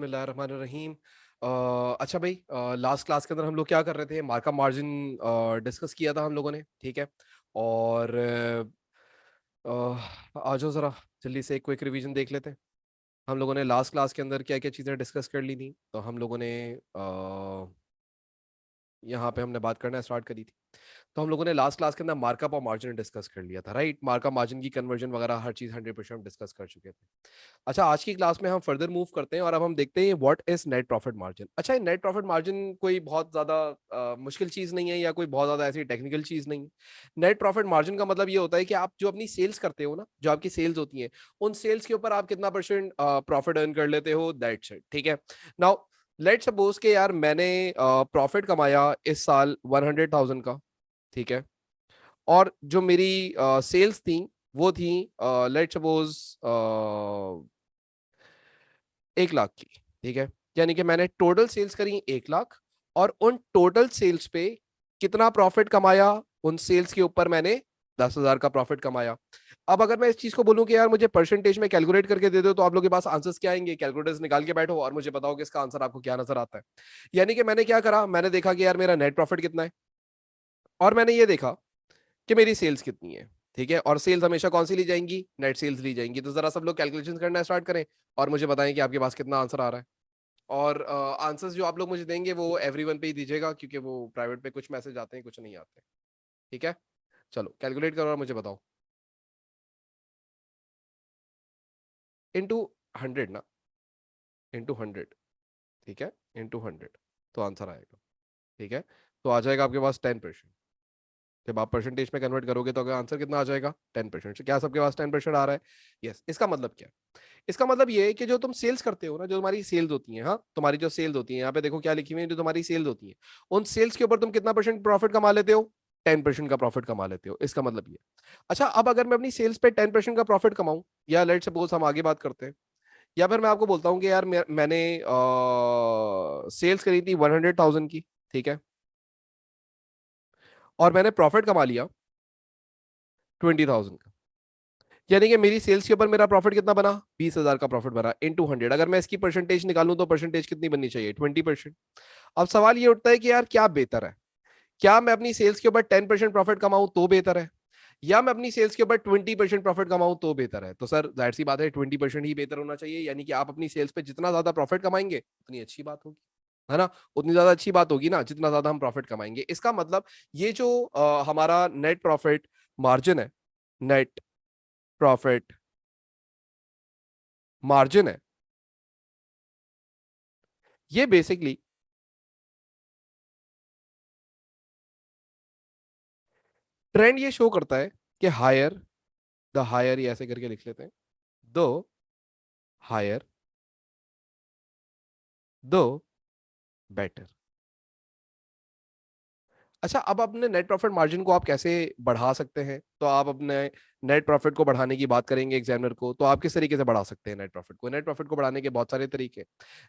बिस्मिल्लाहिर्रहमानिर्रहीम। अच्छा भाई, लास्ट क्लास के अंदर हम लोग क्या कर रहे थे? मार्कअप मार्जिन डिस्कस किया था हम लोगों ने, ठीक है। और आ जाओ ज़रा जल्दी से एक क्विक रिवीजन देख लेते हैं। हम लोगों ने लास्ट क्लास के अंदर क्या क्या चीज़ें डिस्कस कर ली थी। तो हम लोगों ने यहाँ पे हमने बात करना स्टार्ट करी थी। तो हम लोगों ने लास्ट क्लास के अंदर मार्कअप और मार्जिन डिस्कस कर लिया था, राइट। मार्कअप मार्जिन की कन्वर्जन वगैरह हर चीज़ 100% डिस्कस कर चुके थे। अच्छा, आज की क्लास में हम फर्दर मूव करते हैं और अब हम देखते हैं what is net profit margin. अच्छा, नेट प्रॉफिट मार्जिन कोई बहुत ज्यादा मुश्किल चीज नहीं है या कोई बहुत ज्यादा ऐसी टेक्निकल चीज नहीं है। नेट प्रॉफिट मार्जिन का मतलब ये होता है कि आप जो अपनी सेल्स करते हो ना, जो आपकी सेल्स होती हैं, उन सेल्स के ऊपर आप कितना परसेंट प्रॉफिट अर्न कर लेते हो, दैट्स इट, ठीक है। नाउ लेट सपोज के यार मैंने प्रॉफिट कमाया इस साल 100,000 का, ठीक है। और जो मेरी सेल्स थी वो थी लेट सपोज 1 लाख की, ठीक है। यानी कि मैंने टोटल सेल्स करी 1 लाख, और उन टोटल सेल्स पे कितना प्रॉफिट कमाया? उन सेल्स के ऊपर मैंने 10,000 का प्रॉफिट कमाया। अब अगर मैं इस चीज को बोलूं कि यार मुझे परसेंटेज में कैलकुलेट करके दे दो, तो आप लोगों के पास आंसर्स क्या आएंगे? कैलकुलेटर्स निकाल के बैठो और मुझे बताओ कि इसका आंसर आपको क्या नजर आता है। यानी कि मैंने क्या करा, मैंने देखा कि यार मेरा नेट प्रॉफिट कितना है, और मैंने ये देखा कि मेरी सेल्स कितनी है, ठीक है। और सेल्स हमेशा कौन सी ली जाएंगी? नेट सेल्स ली जाएंगी। तो जरा सब लोग कैलकुलेशन करना स्टार्ट करें और मुझे बताएं कि आपके पास कितना आंसर आ रहा है। और आंसर्स जो आप लोग मुझे देंगे वो एवरीवन पे ही दीजिएगा, क्योंकि वो प्राइवेट पे कुछ मैसेज आते हैं, कुछ नहीं आते, ठीक है। चलो कैलकुलेट करो और मुझे बताओ। इनटू 100 ना, इनटू 100, ठीक है, इनटू 100 तो आंसर आएगा, ठीक है। तो आ जाएगा आपके पास 10%। जब आप परसेंटेज में कन्वर्ट करोगे तो अगर आंसर कितना आ जाएगा? 10%। क्या सबके पास 10% आ रहा है? यस। इसका मतलब क्या है? इसका मतलब ये है कि जो तुम सेल्स करते हो ना, जो तुम्हारी सेल्स होती है, हाँ, तुम्हारी जो सेल्स होती है, यहाँ पे देखो क्या लिखी हुई है, जो तुम्हारी सेल्स होती है, उन सेल्स के ऊपर तुम कितना परसेंट प्रॉफिट कमा लेते हो? 10% का प्रॉफिट कमा लेते हो, इसका मतलब ये। अच्छा, अब अगर मैं अपनी सेल्स पे 10% का प्रॉफिट कमाऊं, या लेट सपोज हम आगे बात करते हैं, या फिर मैं आपको बोलता हूँ कि यार मैंने सेल्स करी थी 100,000 की, ठीक है, और मैंने प्रॉफिट कमा लिया 20,000 का। यानी कि मेरी सेल्स के ऊपर मेरा प्रॉफिट कितना बना? 20,000 का प्रॉफिट बना इनटू 100। अगर मैं इसकी परसेंटेज निकालूं तो परसेंटेज कितनी बननी चाहिए? 20%। अब सवाल ये उठता है कि यार क्या बेहतर है? क्या मैं अपनी सेल्स के ऊपर 10% प्रॉफिट कमाऊं तो बेहतर है, या मैं अपनी सेल्स के ऊपर 20% प्रॉफिट कमाऊं तो बेहतर है? तो सर जाहिर सी बात है 20% ही बेहतर होना चाहिए। यानी कि आप अपनी सेल्स पे जितना ज्यादा प्रॉफिट कमाएंगे उतनी अच्छी बात होगी, है ना। उतनी ज्यादा अच्छी बात होगी ना जितना ज्यादा हम प्रॉफिट कमाएंगे। इसका मतलब ये जो हमारा नेट प्रॉफिट मार्जिन है, नेट प्रॉफिट मार्जिन है, ये बेसिकली ट्रेंड ये शो करता है कि हायर, द हायर, ये ऐसे करके लिख लेते हैं, दो हायर दो बेटर। अच्छा, अब अपने नेट प्रॉफिट मार्जिन को आप कैसे बढ़ा सकते हैं? तो आप अपने नेट प्रॉफिट को बढ़ाने की बात करेंगे एग्जामिनर को, तो आप किस तरीके से बढ़ा सकते हैं नेट प्रॉफिट को? नेट प्रॉफिट को बढ़ाने के बहुत सारे तरीके हैं।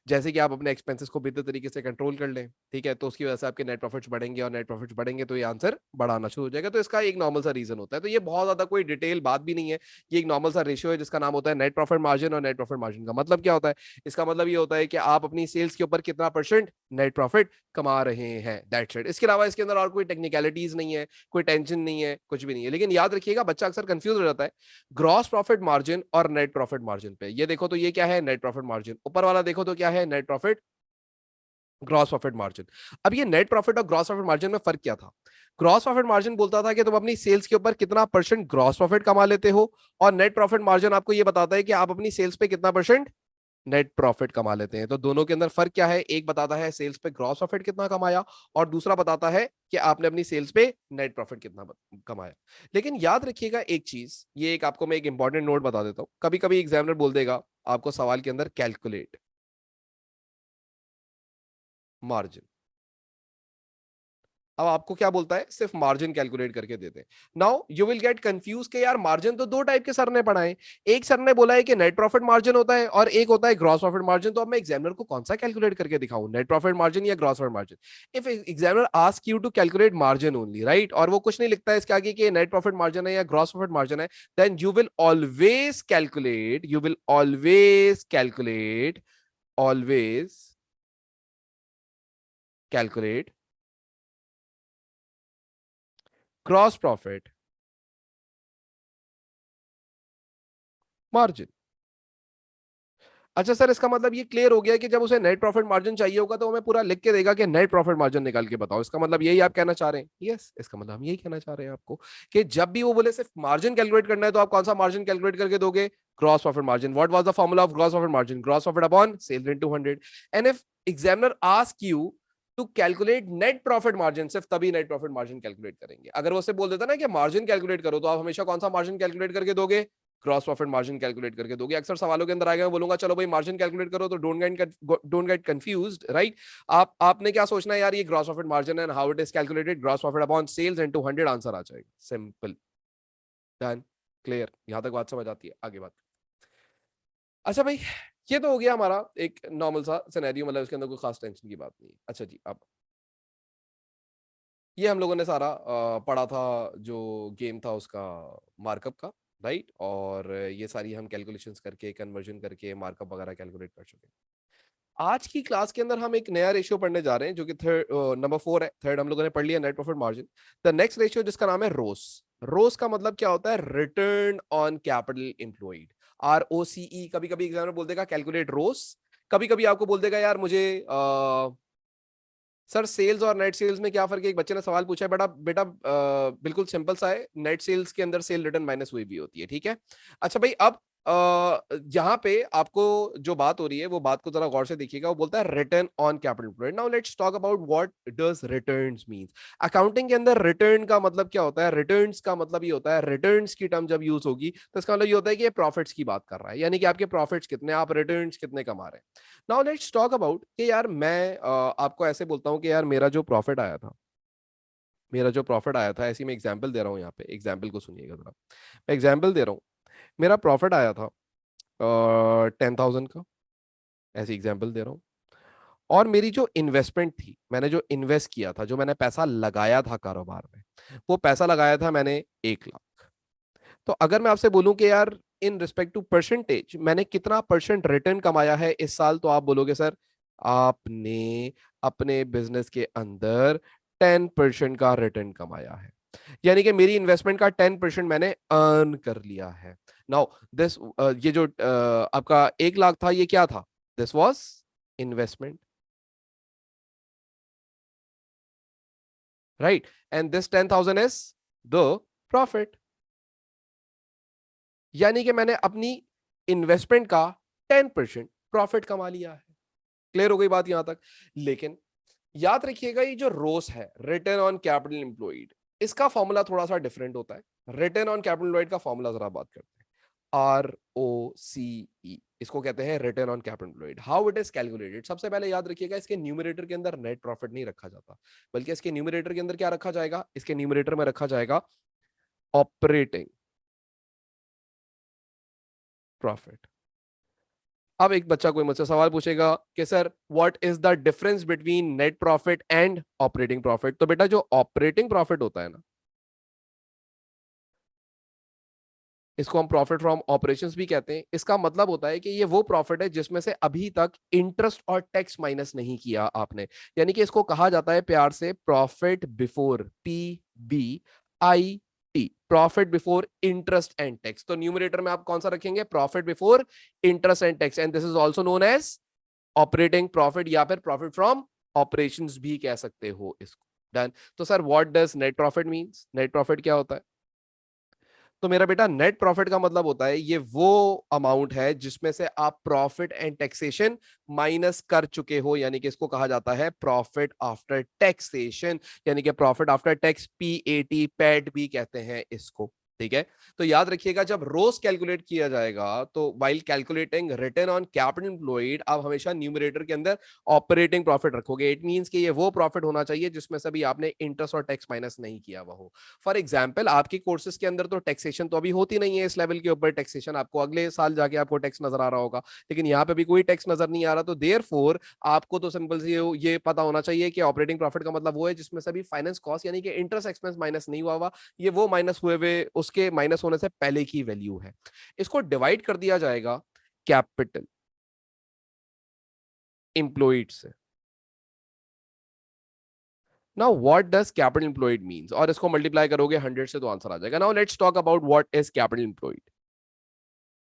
जैसे कि आप अपने एक्सपेंसेस को बेहतर तरीके से कंट्रोल कर लें, ठीक है, तो उसकी वजह से आपके नेट प्रॉफिट्स बढ़ेंगे, और नेट प्रॉफिट्स बढ़ेंगे तो ये आंसर बढ़ाना शुरू हो जाएगा। तो इसका एक नॉर्मल सा रीजन होता है। तो ये बहुत ज्यादा कोई डिटेल बात भी नहीं है, ये एक नॉर्मल सा रेशियो है जिसका नाम होता है नेट प्रॉफिट मार्जिन। और नेट प्रॉफिट मार्जिन का मतलब क्या होता है? इसका मतलब ये होता है कि आप अपनी सेल्स के ऊपर कितना परसेंट नेट प्रॉफिट कमा रहे हैं, दैट्स इट। इसके अलावा इसके अंदर और कोई टेक्निकलिटीज नहीं है, कोई टेंशन नहीं है, कुछ भी नहीं है। लेकिन याद रखिएगा, बच्चा अक्सर कंफ्यूज हो जाता है ग्रॉस प्रॉफिट मार्जिन और नेट प्रॉफिट मार्जिन पे। ये देखो तो ये क्या है? Net profit margin. ऊपर वाला देखो तो क्या है? Net profit, gross profit margin. अब ये नेट प्रॉफिट और ग्रॉस प्रॉफिट मार्जिन में फर्क क्या था? ग्रॉस प्रॉफिट मार्जिन बोलता था कि तुम अपनी सेल्स के ऊपर कितना परसेंट ग्रॉस प्रॉफिट कमा लेते हो, और नेट प्रॉफिट मार्जिन आपको ये बताता है कि आप अपनी सेल्स पे कितना परसेंट नेट प्रॉफिट कमा लेते हैं। तो दोनों के अंदर फर्क क्या है? एक बताता है सेल्स पे ग्रॉस प्रॉफिट कितना कमाया, और दूसरा बताता है कि आपने अपनी सेल्स पे नेट प्रॉफिट कितना कमाया। लेकिन याद रखिएगा एक चीज, ये एक आपको मैं एक इंपॉर्टेंट नोट बता देता हूं। कभी कभी एग्जामिनर बोल देगा आपको सवाल के अंदर कैलकुलेट मार्जिन। अब आपको क्या बोलता है? सिर्फ मार्जिन कैलकुलेट करके देते हैं। Now you will get confuse के यार मार्जिन तो दो टाइप के सर ने पढ़ाए। एक सर ने बोला है कि नेट प्रॉफिट मार्जिन होता है और एक होता है ग्रॉस प्रॉफिट मार्जिन। तो अब मैं एग्जामिनर को कौन सा कैलकुलेट करके दिखाऊं, नेट प्रॉफिट मार्जिन या gross profit margin? If examiner ask you to calculate margin only, right, और वो कुछ नहीं लिखता है इसके आगे कि नेट प्रॉफिट मार्जिन है या ग्रॉस प्रॉफिट मार्जिन है, then you will always calculate always calculate gross profit margin. अच्छा सर, इसका मतलब ये क्लियर हो गया कि जब उसे नेट प्रॉफिट मार्जिन चाहिए होगा तो हमें पूरा लिख के देगा कि नेट प्रॉफिट मार्जिन निकाल के बताओ. इसका मतलब यही आप कहना चाह रहे हैं? यस, इसका मतलब हम यही कहना चाह रहे हैं आपको कि जब भी वो बोले सिर्फ मार्जिन कैलकुलेट करना है तो आप कौन सा मार्जिन कैलकुलेट करके दोगे? Gross profit margin. What was the formula of gross profit margin? Gross profit upon sales into 100. And if examiner ask you to calculate net profit margin, सिर्फ तभी नेट प्रॉफिट मार्जिन कैलकुलेट करेंगे. अगर वो से बोल देता ना कि मार्जिन कैलकुलेट करो, तो आप हमेशा कौन सा मार्जिन कैलकुलेट करके दोगे? ग्रॉस प्रॉफिट मार्जिन कैलकुलेट करके दोगे. अक्सर सवालों के अंदर आएगा, मैं बोलूंगा चलो भाई मार्जिन कैलकुलेट करो, तो डोंट गेट कंफ्यूज्ड, राइट? आपने क्या सोचना है यार, ये ग्रॉस प्रॉफिट मार्जिन है, how it is calculated, gross profit upon sales into 100, answer आ जाएगा. सिंपल. डन. क्लियर? यहां तक बात समझ आती है? आगे बात. अच्छा भाई, ये तो हो गया हमारा एक नॉर्मल सा सिनेरियो, मतलब इसके अंदर कोई खास टेंशन की बात नहीं. अच्छा जी, अब ये हम लोगों ने सारा पढ़ा था, जो गेम था उसका मार्कअप का, राइट? और ये सारी हम कैलकुलेशंस करके, कन्वर्जन करके मार्कअप वगैरह कैलकुलेट कर चुके हैं. आज की क्लास के अंदर हम एक नया रेशियो पढ़ने जा रहे हैं, जो कि थर्ड, नंबर 4 है. थर्ड हम लोगों ने पढ़ लिया, net profit margin. The next ratio जिसका नाम है रोस. रोस का मतलब क्या होता है? Return on capital employed. ROCE. कभी कभी एग्जामिनर बोल देगा कैलकुलेट रोस. कभी कभी आपको बोल देगा यार मुझे सर सेल्स और नेट सेल्स में क्या फर्क है. एक बच्चे ने सवाल पूछा है, बेटा बेटा बिल्कुल सिंपल सा है. नेट सेल्स के अंदर सेल रिटर्न माइनस हुई भी होती है, ठीक है? अच्छा भाई, अब यहाँ पे आपको जो बात हो रही है वो बात को जरा गौर से देखिएगा. वो बोलता है return on capital employed. Now let's talk about what does returns means. Accounting के अंदर रिटर्न का मतलब क्या होता है? रिटर्न्स का मतलब ये होता है, रिटर्न्स की टर्म जब यूज होगी तो इसका मतलब ये होता है कि ये प्रॉफिट्स की बात कर रहा है, यानी कि आपके प्रॉफिट्स कितने, आप रिटर्न्स कितने कमा रहे हैं. नाउ लेट्स टॉक अबाउट कि यार मैं आपको ऐसे बोलता हूँ कि यार मेरा जो प्रॉफिट आया था, मेरा जो प्रॉफिट आया था, ऐसी मैं एग्जांपल दे रहा हूँ. यहाँ पे एग्जांपल को सुनिएगा जरा. मैं एग्जांपल दे रहा हूँ. मेरा प्रॉफिट आया था 10,000 का, ऐसी एग्जांपल दे रहा हूँ. और मेरी जो इन्वेस्टमेंट थी, मैंने जो इन्वेस्ट किया था, जो मैंने पैसा लगाया था कारोबार में, वो पैसा लगाया था मैंने 1 लाख. तो अगर मैं आपसे बोलूं कि यार इन रिस्पेक्ट टू परसेंटेज मैंने कितना परसेंट रिटर्न कमाया है इस साल, तो आप बोलोगे सर आपने अपने बिजनेस के अंदर 10% का रिटर्न कमाया है, यानी कि मेरी इन्वेस्टमेंट का 10% मैंने अर्न कर लिया है. नाउ दिस, ये जो आपका 1 लाख था, ये क्या था? This was investment, right? And this 10,000 is the profit. यानी कि मैंने अपनी इन्वेस्टमेंट का 10% प्रॉफिट कमा लिया है. क्लियर हो गई बात यहां तक? लेकिन याद रखिएगा, ये जो रोस है, रिटर्न ऑन कैपिटल एम्प्लॉयड, इसका फॉर्मूला थोड़ा सा डिफरेंट होता है. रिटर्न ऑन कैपिटल एम्प्लॉयड का फॉर्मूला जरा बात करते हैं. ROCE, इसको कहते हैं return on capital employed. How it is calculated? सबसे पहले याद रखिएगा, इसके न्यूमरेटर के अंदर नेट प्रॉफिट नहीं रखा जाता, बल्कि इसके न्यूमरेटर के अंदर क्या रखा जाएगा? इसके न्यूमरेटर में रखा जाएगा ऑपरेटिंग प्रॉफिट. अब एक बच्चा कोई मुझसे सवाल पूछेगा कि sir what is the difference between net profit and operating profit. तो बेटा जो ऑपरेटिंग प्रॉफिट होता है ना, इसको हम प्रॉफिट फ्रॉम ऑपरेशंस भी कहते हैं. इसका मतलब होता है कि ये वो प्रॉफिट है जिसमें से अभी तक इंटरेस्ट और टैक्स माइनस नहीं किया आपने. यानी कि इसको कहा जाता है प्यार से profit before, PBIT, profit before interest and tax. तो न्यूमरेटर में आप कौन सा रखेंगे? Profit before interest and tax. And this is also known as operating profit, या फिर प्रॉफिट फ्रॉम ऑपरेशंस भी कह सकते हो इसको. डन. तो sir what does net profit means? Net profit क्या होता है? तो मेरा बेटा नेट प्रॉफिट का मतलब होता है ये वो अमाउंट है जिसमें से आप प्रॉफिट एंड टैक्सेशन माइनस कर चुके हो, यानी कि इसको कहा जाता है प्रॉफिट आफ्टर टैक्सेशन, यानी कि profit after tax, PAT, PAT भी कहते हैं इसको. ठीक है? तो याद रखिएगा, जब रोज कैलकुलेट किया जाएगा तो while calculating return on capital employed, आप हमेशा न्यूमरेटर के अंदर ऑपरेटिंग प्रॉफिट रखोगे. इट मींस कि ये वो प्रॉफिट होना चाहिए जिसमें से भी आपने इंटरेस्ट और टैक्स माइनस नहीं किया हुआ हो. फॉर एग्जाम्पल, आपकी कोर्सेज के अंदर तो टैक्सेशन तो अभी होती नहीं है इस लेवल के ऊपर. टैक्सेशन आपको अगले साल जाके आपको टैक्स नजर आ रहा होगा, लेकिन यहाँ पे भी कोई टैक्स नजर नहीं आ रहा. तो देयरफॉर आपको तो सिंपल सी ये पता होना चाहिए कि ऑपरेटिंग प्रॉफिट का मतलब वो है जिसमें से भी फाइनेंस कॉस्ट यानी कि इंटरेस्ट एक्सपेंस माइनस नहीं हुआ हुआ. ये वो माइनस हुए हुए, उसके माइनस होने से पहले की वैल्यू है. इसको डिवाइड कर दिया जाएगा कैपिटल. एम्प्लॉयड से। Now what does capital employed means, और इसको मल्टीप्लाई करोगे 100 से तो आंसर आ जाएगा। Now let's talk about what is capital employed.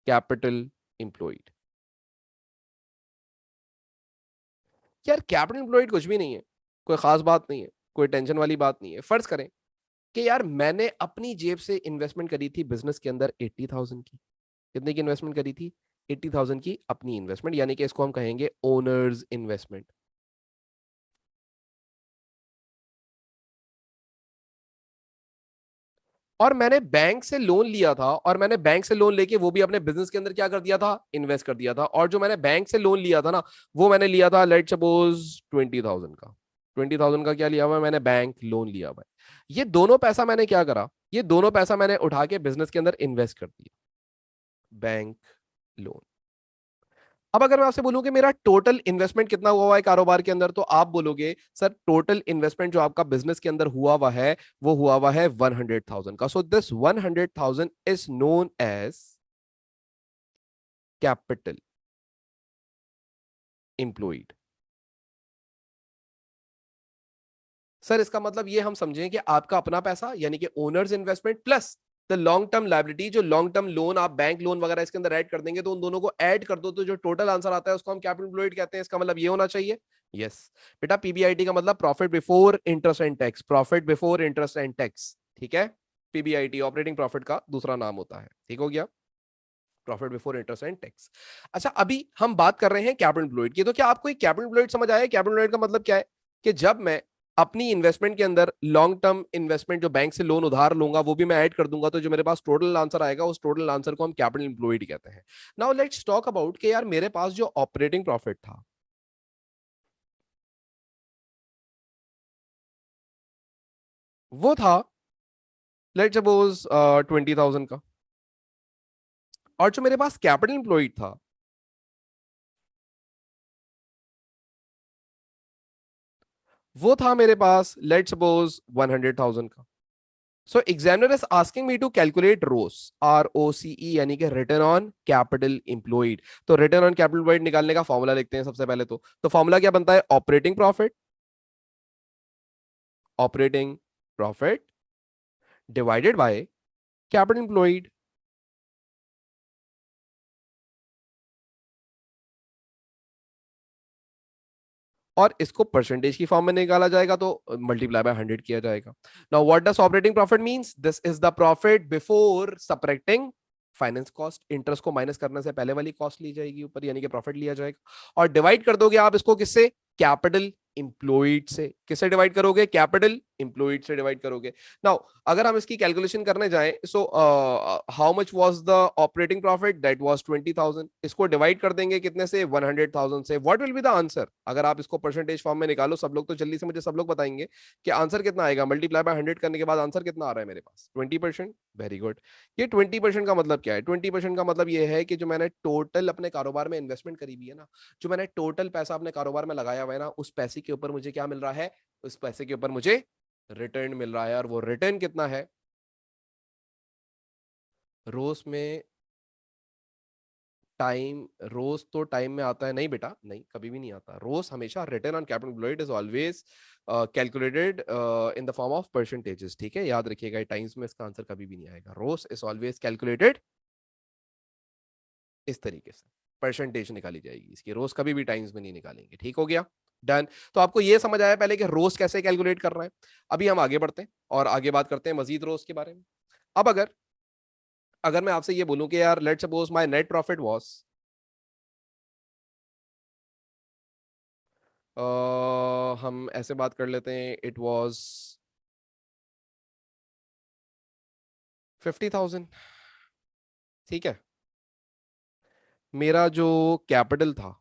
Capital employed, यार कैपिटल एम्प्लॉयड कुछ भी नहीं है, कोई खास बात नहीं है, कोई टेंशन वाली बात नहीं है। फर्ज करें कि यार मैंने अपनी जेब से इन्वेस्टमेंट करी थी बिजनेस के अंदर 80,000 की। कितने की इन्वेस्टमेंट करी थी? 80,000 की अपनी इन्वेस्टमेंट, यानी कि इसको हम कहेंगे ओनर्स इन्वेस्टमेंट। और मैंने बैंक से लोन लिया था, और मैंने बैंक से लोन लेके वो भी अपने बिजनेस के अंदर क्या कर दिया था? इन्वेस्ट कर दिया था। और जो मैंने बैंक से लोन लिया था ना, वो मैंने लिया था लेट सपोज 20,000 का। 20,000 का क्या लिया हुआ है मैंने? बैंक लोन लिया हुआ है। ये दोनों पैसा मैंने क्या करा? ये दोनों पैसा मैंने उठा के बिजनेस के अंदर इन्वेस्ट कर दिया, बैंक लोन। अब अगर मैं आपसे बोलूं कि मेरा टोटल इन्वेस्टमेंट कितना हुआ है कारोबार के अंदर, तो आप बोलोगे सर टोटल इन्वेस्टमेंट जो आपका बिजनेस के अंदर हुआ हुआ है वो हुआ हुआ है 100,000 का। So this 100,000 is known as capital employed. Sir इसका मतलब ये हम समझें कि आपका अपना पैसा यानी कि owners investment plus the long term liability, जो लॉन्ग टर्म लोन आप बैंक लोन वगैरह इसके अंदर ऐड कर देंगे, तो उन दोनों को ऐड कर दो तो जो टोटल आंसर आता है उसको हम कैपिटल एम्प्लॉयड कहते हैं। इसका मतलब ये होना चाहिए। यस बेटा, पीबीआईटी का मतलब profit before interest and tax, profit before interest and tax, ठीक है। पीबीआईटी ऑपरेटिंग प्रॉफिट का दूसरा नाम होता है, ठीक हो गया, profit before interest and tax. अच्छा अभी हम बात कर रहे हैं कैपिटल एम्प्लॉयड की, तो क्या आपको एक कैपिटल एम्प्लॉयड समझ आया? कैपिटल एम्प्लॉयड का मतलब क्या है? कि जब मैं अपनी इन्वेस्टमेंट के अंदर लॉन्ग टर्म इन्वेस्टमेंट जो बैंक से लोन उधार लूंगा वो भी मैं ऐड कर दूंगा, तो जो मेरे पास टोटल आंसर आएगा उस टोटल आंसर को हम कैपिटल एम्प्लॉयड कहते हैं। नाउ लेट्स टॉक अबाउट कि यार मेरे पास जो ऑपरेटिंग प्रॉफिट था वो था लेट्स सपोज 20,000 का, और जो मेरे पास कैपिटल एम्प्लॉयड था वो था मेरे पास लेट्स सपोज 100,000 का। So examiner is asking me to calculate ROCE, ROCE यानी कि रिटर्न ऑन कैपिटल एम्प्लॉयड। तो रिटर्न ऑन कैपिटल एम्प्लॉयड निकालने का फॉर्मूला लिखते हैं सबसे पहले। तो फॉर्मूला क्या बनता है? Operating profit, operating profit divided by capital employed. और इसको परसेंटेज की फॉर्म में निकाला जाएगा तो मल्टीप्लाई बाय 100 किया जाएगा। Now what does operating profit means? This is the profit before subtracting finance cost. Interest को माइनस करने से पहले वाली कॉस्ट ली जाएगी ऊपर, यानी कि प्रॉफिट लिया जाएगा। और डिवाइड कर दोगे आप इसको किससे? कैपिटल इंप्लॉयड से। किससे डिवाइड करोगे? कैपिटल इंप्लॉयड से डिवाइड करोगे। नाउ अगर हम इसकी कैलकुलेशन करने जाएं, so how much was the operating profit? That was 20,000। इसको डिवाइड कर देंगे कितने से? 100,000 से। What will be the answer? अगर आप इसको परसेंटेज फॉर्म में निकालो सब लोग, तो जल्दी से मुझे सब लोग बताएंगे कि आंसर कितना आएगा। मल्टीप्लाई बाय 100 करने के बाद आंसर कितना आ रहा है मेरे पास? 20%। Very good. ये 20% का मतलब क्या है? 20% का मतलब ये है कि जो मैंने टोटल अपने कारोबार में इन्वेस्टमेंट करी हुई है ना, जो मैंने टोटल पैसा अपने कारोबार में लगाया हुआ है ना, उस पैसे के ऊपर मुझे क्या मिल रहा है? उस पैसे के ऊपर मुझे रिटर्न मिल रहा है। और वो रिटर्न कितना है? रोज में टाइम, रोज तो टाइम में आता है नहीं बेटा, नहीं कभी भी नहीं आता रोज। हमेशा return on capital employed is always calculated in the form of percentages, ठीक है, याद रखिएगा। टाइम्स में इसका आंसर कभी भी नहीं आएगा। रोज इज ऑलवेज कैलकुलेटेड इस तरीके से, परसेंटेज निकाली जाएगी इसकी, रोज कभी भी टाइम्स में नहीं निकालेंगे, ठीक हो गया, डन। तो आपको ये समझ आया पहले कि रोज कैसे कैलकुलेट कर रहा है। अभी हम आगे बढ़ते हैं और आगे बात करते हैं मजीद रोज के बारे में। अब अगर अगर मैं आपसे ये बोलूं कि यार let's suppose my net profit was, हम ऐसे बात कर लेते हैं, इट वाज 50,000, ठीक है। मेरा जो कैपिटल था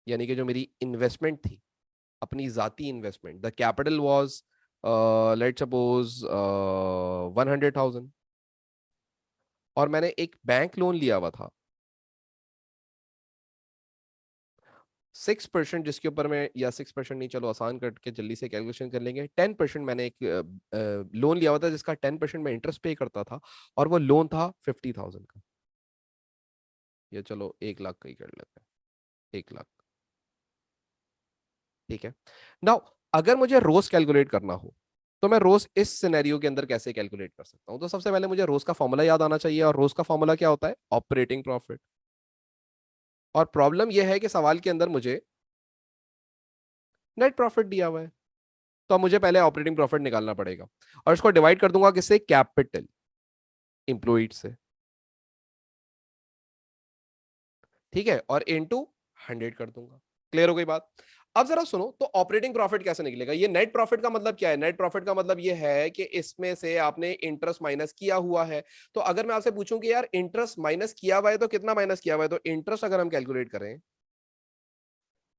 यानी कि जो मेरी इन्वेस्टमेंट थी, अपनी जाती investment, the capital was let suppose 100,000, और मैंने एक बैंक लोन लिया हुआ था 6%, जिसके ऊपर मैं, या 6% नहीं, चलो आसान करके जल्दी से कैलकुलेशन कर लेंगे, 10% मैंने एक लोन लिया हुआ था जिसका 10% मैं इंटरेस्ट पे करता था, और वो लोन था 50,000 का। ये चलो 1 लाख का ही कर लेते हैं, 1 लाख। ठीक है। नाउ अगर मुझे रोज कैलकुलेट करना हो तो मैं रोज इस सिनेरियो के अंदर कैसे कैलकुलेट कर सकता हूं? तो सबसे पहले मुझे रोज का फॉर्मूला याद आना चाहिए, और रोज का फॉर्मूला क्या होता है? Operating profit. और प्रॉब्लम यह है कि सवाल के अंदर मुझे नेट प्रॉफिट दिया हुआ है, तो अब मुझे पहले ऑपरेटिंग प्रॉफिट निकालना पड़ेगा, और इसको डिवाइड कर दूंगा किससे? कैपिटल इंप्लॉइड से, ठीक है, और इनटू 100 कर दूंगा। क्लियर हो गई बात? अब जरा सुनो, तो ऑपरेटिंग प्रॉफिट कैसे निकलेगा? ये नेट प्रॉफिट का मतलब क्या है? नेट प्रॉफिट का मतलब ये है कि इसमें से आपने इंटरेस्ट माइनस किया हुआ है। तो अगर मैं आपसे पूछूं कि यार इंटरेस्ट माइनस किया हुआ है तो कितना माइनस किया हुआ है, तो इंटरेस्ट अगर हम कैलकुलेट करें,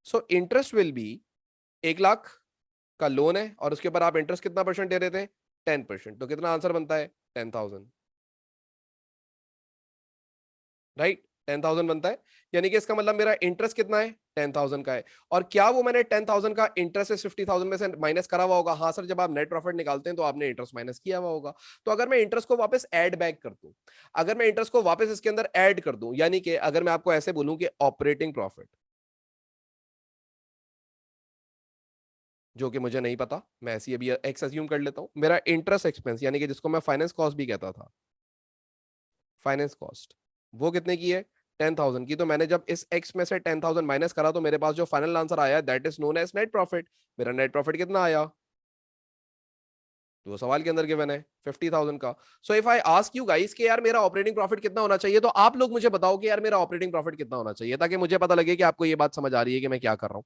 so interest will be 1 lakh का लोन है और उसके ऊपर आप इंटरेस्ट कितना परसेंट दे रहे थे? 10%। तो कितना आंसर बनता है? 10,000, राइट? 10,000 बनता है। यानी कि इसका मतलब मेरा इंटरेस्ट कितना है? 10,000 का है। और क्या वो मैंने 10,000 का इंटरेस्ट इस 50,000 में से माइनस करा हुआ होगा? हाँ सर, जब आप नेट प्रॉफिट निकालते हैं तो आपने इंटरेस्ट माइनस किया हुआ होगा। तो अगर मैं इंटरेस्ट को वापस ऐड बैक कर दूं, अगर मैं इंटरेस्ट को वापस इसके अंदर ऐड कर दूं, यानी कि अगर मैं आपको ऐसे बोलूं कि ऑपरेटिंग प्रॉफिट, जो कि मुझे नहीं पता, मैं ऐसी अभी एक्स अज्यूम कर लेता हूं, मेरा इंटरेस्ट एक्सपेंस यानी कि जिसको मैं फाइनेंस कॉस्ट भी कहता था, फाइनेंस कॉस्ट, वो कितने की है? 10,000 की। तो मैंने जब इस x में से 10,000 माइनस करा तो मेरे पास जो फाइनल आंसर आया that is known as net profit. मेरा नेट प्रॉफिट कितना आया? तो सवाल के अंदर गिवन है 50,000 का। So if I ask you guys कि यार मेरा ऑपरेटिंग प्रॉफिट कितना होना चाहिए, तो आप लोग मुझे बताओ कि यार मेरा ऑपरेटिंग प्रॉफिट कितना होना चाहिए, ताकि मुझे पता लगे कि आपको ये बात समझ आ रही है कि मैं क्या कर रहा हूं।